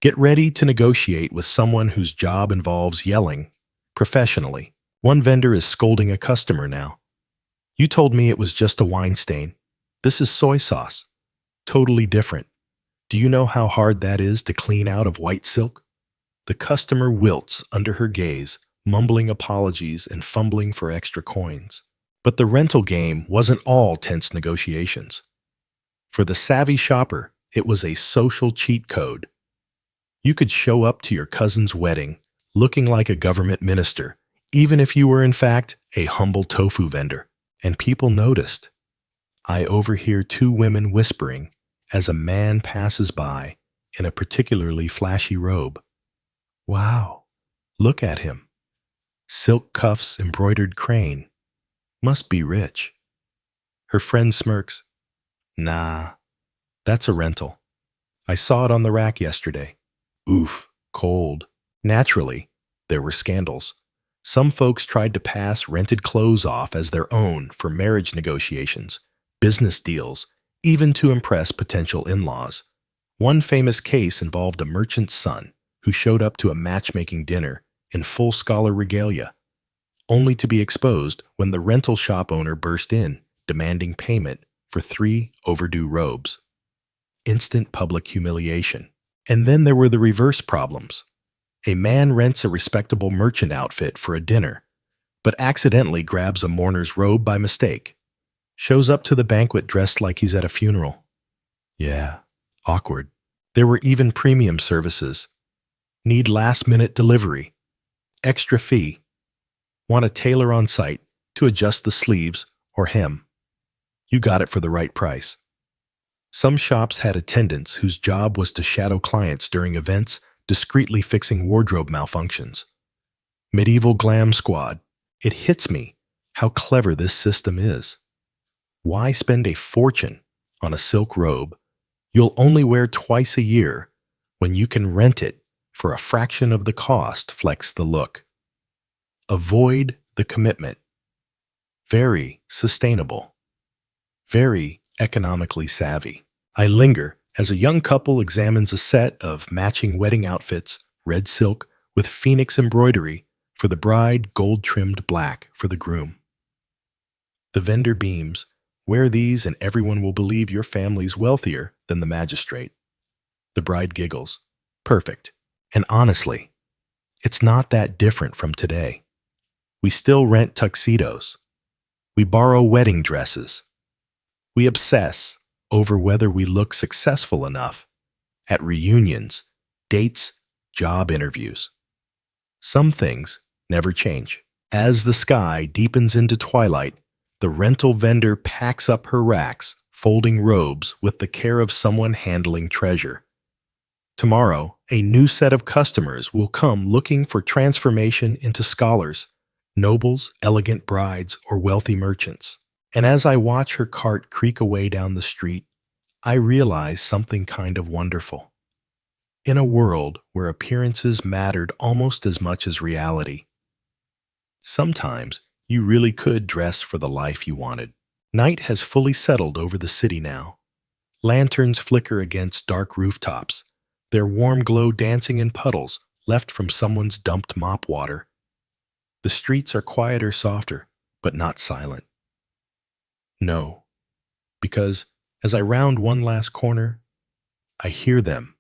A: Get ready to negotiate with someone whose job involves yelling professionally. One vendor is scolding a customer now. You told me it was just a wine stain. This is soy sauce. Totally different. Do you know how hard that is to clean out of white silk? The customer wilts under her gaze, mumbling apologies and fumbling for extra coins. But the rental game wasn't all tense negotiations. For the savvy shopper, it was a social cheat code. You could show up to your cousin's wedding looking like a government minister, even if you were in fact a humble tofu vendor. And people noticed. I overhear two women whispering as a man passes by in a particularly flashy robe. Wow, look at him. Silk cuffs, embroidered crane. Must be rich. Her friend smirks. Nah, that's a rental. I saw it on the rack yesterday. Oof, cold. Naturally, there were scandals. Some folks tried to pass rented clothes off as their own for marriage negotiations, business deals, even to impress potential in-laws. One famous case involved a merchant's son who showed up to a matchmaking dinner in full scholar regalia, only to be exposed when the rental shop owner burst in, demanding payment for 3 overdue robes. Instant public humiliation. And then there were the reverse problems. A man rents a respectable merchant outfit for a dinner, but accidentally grabs a mourner's robe by mistake. Shows up to the banquet dressed like he's at a funeral. Yeah, awkward. There were even premium services. Need last-minute delivery. Extra fee. Want a tailor on site to adjust the sleeves or hem. You got it for the right price. Some shops had attendants whose job was to shadow clients during events, discreetly fixing wardrobe malfunctions. Medieval glam squad. It hits me how clever this system is. Why spend a fortune on a silk robe you'll only wear twice a year when you can rent it for a fraction of the cost? Flex the look. Avoid the commitment. Very sustainable. Very economically savvy. I linger as a young couple examines a set of matching wedding outfits, red silk with phoenix embroidery for the bride, gold-trimmed black for the groom. The vendor beams, wear these and everyone will believe your family's wealthier than the magistrate. The bride giggles. Perfect. And honestly, it's not that different from today. We still rent tuxedos. We borrow wedding dresses. We obsess over whether we look successful enough at reunions, dates, job interviews. Some things never change. As the sky deepens into twilight, the rental vendor packs up her racks, folding robes with the care of someone handling treasure. Tomorrow, a new set of customers will come looking for transformation into scholars, nobles, elegant brides, or wealthy merchants. And as I watch her cart creak away down the street, I realize something kind of wonderful. In a world where appearances mattered almost as much as reality, sometimes you really could dress for the life you wanted. Night has fully settled over the city now. Lanterns flicker against dark rooftops, their warm glow dancing in puddles left from someone's dumped mop water. The streets are quieter, softer, but not silent. No, because as I round one last corner, I hear them,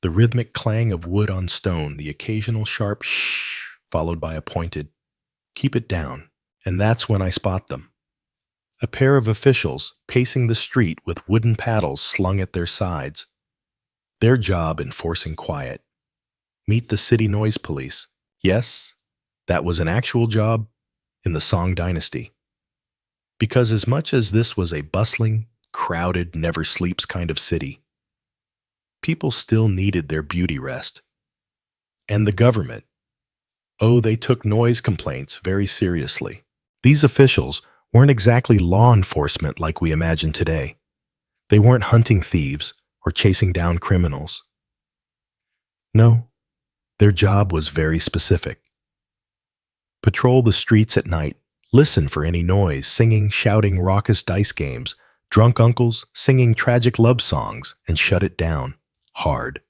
A: the rhythmic clang of wood on stone, the occasional sharp shh followed by a pointed, "Keep it down." And that's when I spot them. A pair of officials pacing the street with wooden paddles slung at their sides. Their job enforcing quiet. Meet the city noise police. Yes, that was an actual job in the Song Dynasty. Because as much as this was a bustling, crowded, never sleeps kind of city, people still needed their beauty rest. And the government, oh, they took noise complaints very seriously. These officials weren't exactly law enforcement like we imagine today. They weren't hunting thieves or chasing down criminals. No, their job was very specific. Patrol the streets at night, listen for any noise, singing, shouting raucous dice games, drunk uncles singing tragic love songs, and shut it down hard.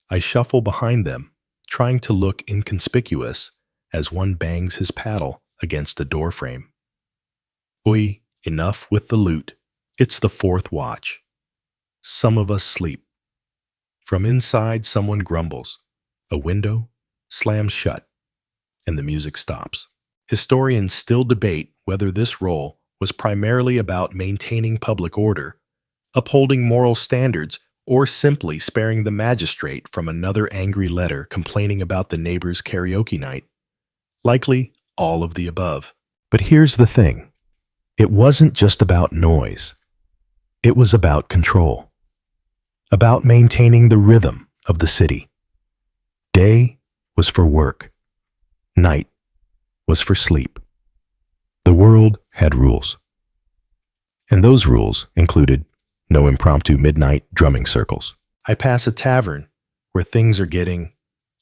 A: I shuffle behind them, trying to look inconspicuous as one bangs his paddle against a doorframe. Oi, enough with the loot. It's the fourth watch. Some of us sleep. From inside, someone grumbles. A window slams shut, and the music stops. Historians still debate whether this role was primarily about maintaining public order, upholding moral standards, or simply sparing the magistrate from another angry letter complaining about the neighbor's karaoke night. Likely all of the above. But here's the thing. It wasn't just about noise. It was about control. About maintaining the rhythm of the city. Day was for work. Night was for sleep. The world had rules. And those rules included no impromptu midnight drumming circles. I pass a tavern where things are getting,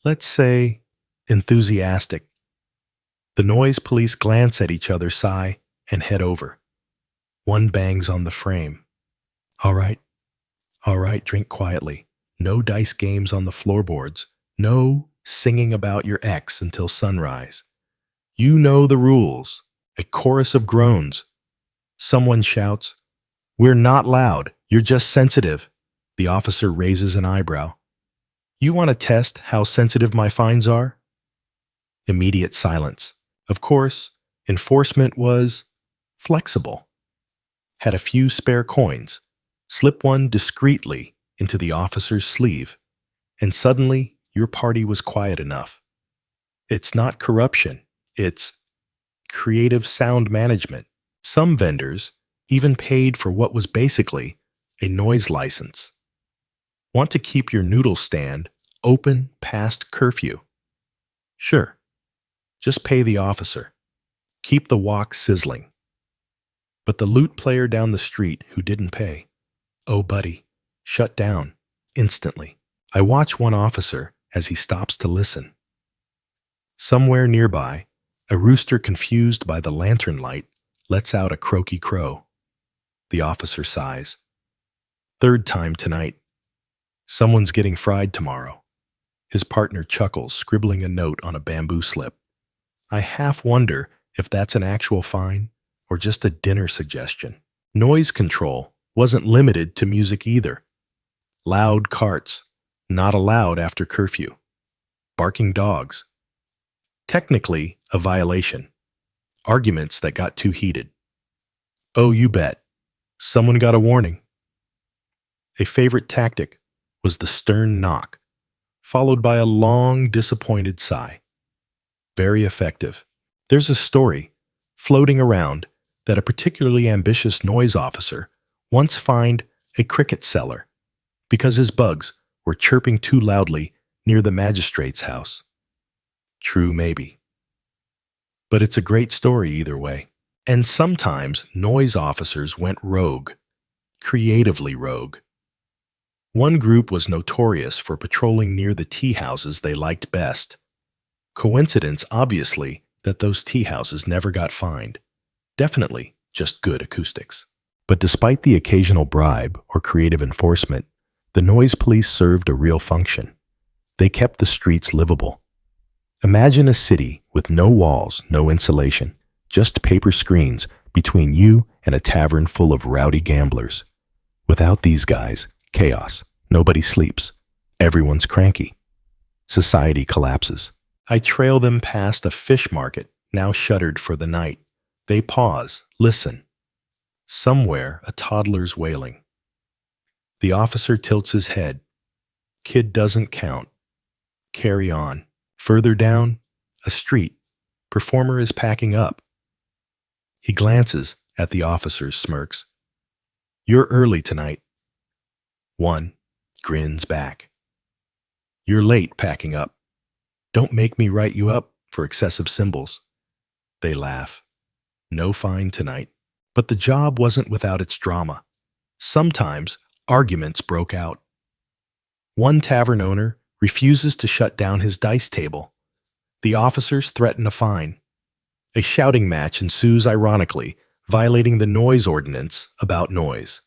A: let's say, enthusiastic. The noise police glance at each other, sigh, and head over. One bangs on the frame. All right, drink quietly. No dice games on the floorboards. No singing about your ex until sunrise. You know the rules. A chorus of groans. Someone shouts, "We're not loud, you're just sensitive." The officer raises an eyebrow. "You want to test how sensitive my fines are?" Immediate silence. Of course, enforcement was flexible. Had a few spare coins. Slip one discreetly into the officer's sleeve, and suddenly your party was quiet enough. It's not corruption, it's creative sound management. Some vendors even paid for what was basically a noise license. Want to keep your noodle stand open past curfew? Sure. Just pay the officer. Keep the wok sizzling. But the lute player down the street who didn't pay, oh buddy, shut down instantly. I watch one officer as he stops to listen. Somewhere nearby, a rooster confused by the lantern light lets out a croaky crow. The officer sighs. Third time tonight. Someone's getting fried tomorrow. His partner chuckles, scribbling a note on a bamboo slip. I half wonder if that's an actual fine or just a dinner suggestion. Noise control wasn't limited to music either. Loud carts, not allowed after curfew. Barking dogs. Technically a violation. Arguments that got too heated. Oh, you bet. Someone got a warning. A favorite tactic was the stern knock, followed by a long, disappointed sigh. Very effective. There's a story floating around that a particularly ambitious noise officer once fined a cricket seller because his bugs were chirping too loudly near the magistrate's house. True, maybe. But it's a great story either way. And sometimes noise officers went rogue, creatively rogue. One group was notorious for patrolling near the tea houses they liked best. Coincidence, obviously, that those tea houses never got fined. Definitely just good acoustics. But despite the occasional bribe or creative enforcement, the noise police served a real function. They kept the streets livable. Imagine a city with no walls, no insulation, just paper screens between you and a tavern full of rowdy gamblers. Without these guys, chaos. Nobody sleeps. Everyone's cranky. Society collapses. I trail them past a fish market, now shuttered for the night. They pause, listen. Somewhere, a toddler's wailing. The officer tilts his head. Kid doesn't count. Carry on. Further down, a street. Performer is packing up. He glances at the officer's smirks. You're early tonight. One grins back. You're late packing up. Don't make me write you up for excessive symbols. They laugh. No fine tonight. But the job wasn't without its drama. Sometimes arguments broke out. One tavern owner refuses to shut down his dice table. The officers threaten a fine. A shouting match ensues ironically, violating the noise ordinance about noise.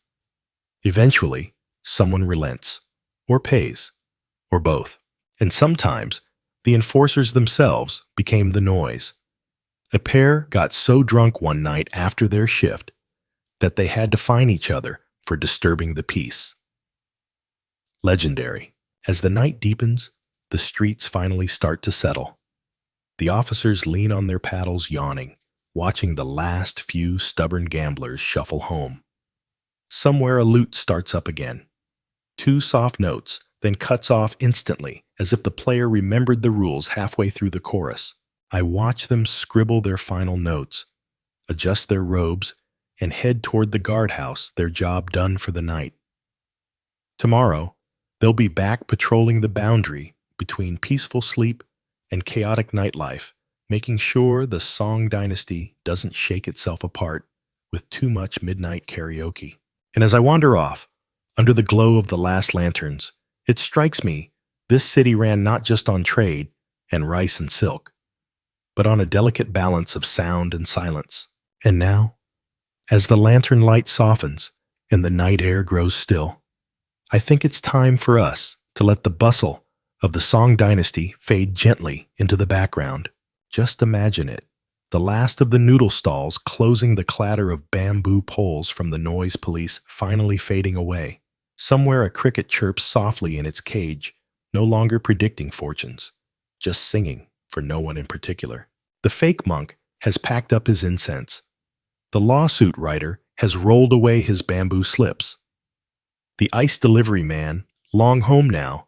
A: Eventually, someone relents, or pays, or both. And sometimes, the enforcers themselves became the noise. A pair got so drunk one night after their shift that they had to fine each other for disturbing the peace. Legendary. As the night deepens, the streets finally start to settle. The officers lean on their paddles yawning, watching the last few stubborn gamblers shuffle home. Somewhere a lute starts up again. 2 soft notes, then cuts off instantly, as if the player remembered the rules halfway through the chorus. I watch them scribble their final notes, adjust their robes, and head toward the guardhouse, their job done for the night. Tomorrow, they'll be back patrolling the boundary between peaceful sleep and chaotic nightlife, making sure the Song Dynasty doesn't shake itself apart with too much midnight karaoke. And as I wander off, under the glow of the last lanterns, it strikes me this city ran not just on trade and rice and silk, but on a delicate balance of sound and silence. And now, as the lantern light softens and the night air grows still, I think it's time for us to let the bustle of the Song Dynasty fade gently into the background. Just imagine it, the last of the noodle stalls closing, the clatter of bamboo poles from the noise police finally fading away. Somewhere a cricket chirps softly in its cage, no longer predicting fortunes, just singing for no one in particular. The fake monk has packed up his incense. The lawsuit writer has rolled away his bamboo slips. The ice delivery man, long home now,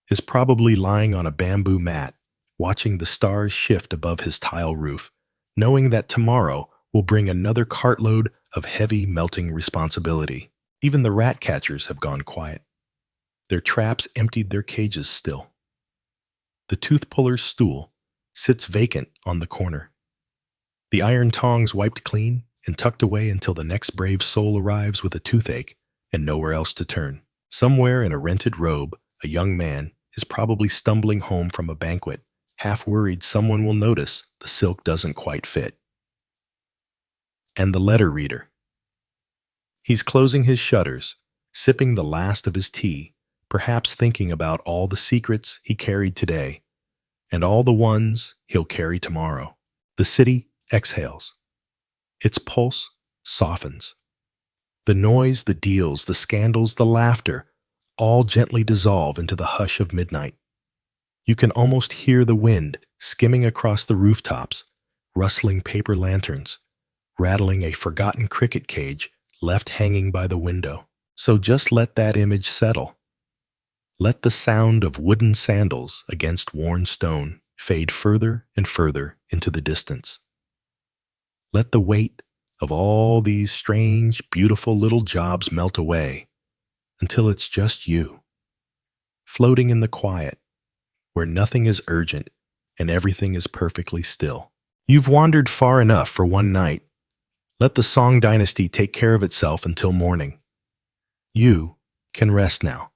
A: is probably lying on a bamboo mat, watching the stars shift above his tile roof, knowing that tomorrow will bring another cartload of heavy, melting responsibility. Even the rat catchers have gone quiet. Their traps emptied their cages still. The tooth puller's stool sits vacant on the corner. The iron tongs wiped clean and tucked away until the next brave soul arrives with a toothache and nowhere else to turn. Somewhere in a rented robe, a young man is probably stumbling home from a banquet, half worried someone will notice the silk doesn't quite fit. And the letter reader. He's closing his shutters, sipping the last of his tea, perhaps thinking about all the secrets he carried today and all the ones he'll carry tomorrow. The city exhales. Its pulse softens. The noise, the deals, the scandals, the laughter, all gently dissolve into the hush of midnight. You can almost hear the wind skimming across the rooftops, rustling paper lanterns, rattling a forgotten cricket cage left hanging by the window. So just let that image settle. Let the sound of wooden sandals against worn stone fade further and further into the distance. Let the weight of all these strange, beautiful little jobs melt away until it's just you, floating in the quiet, where nothing is urgent and everything is perfectly still. You've wandered far enough for one night. Let the Song Dynasty take care of itself until morning. You can rest now.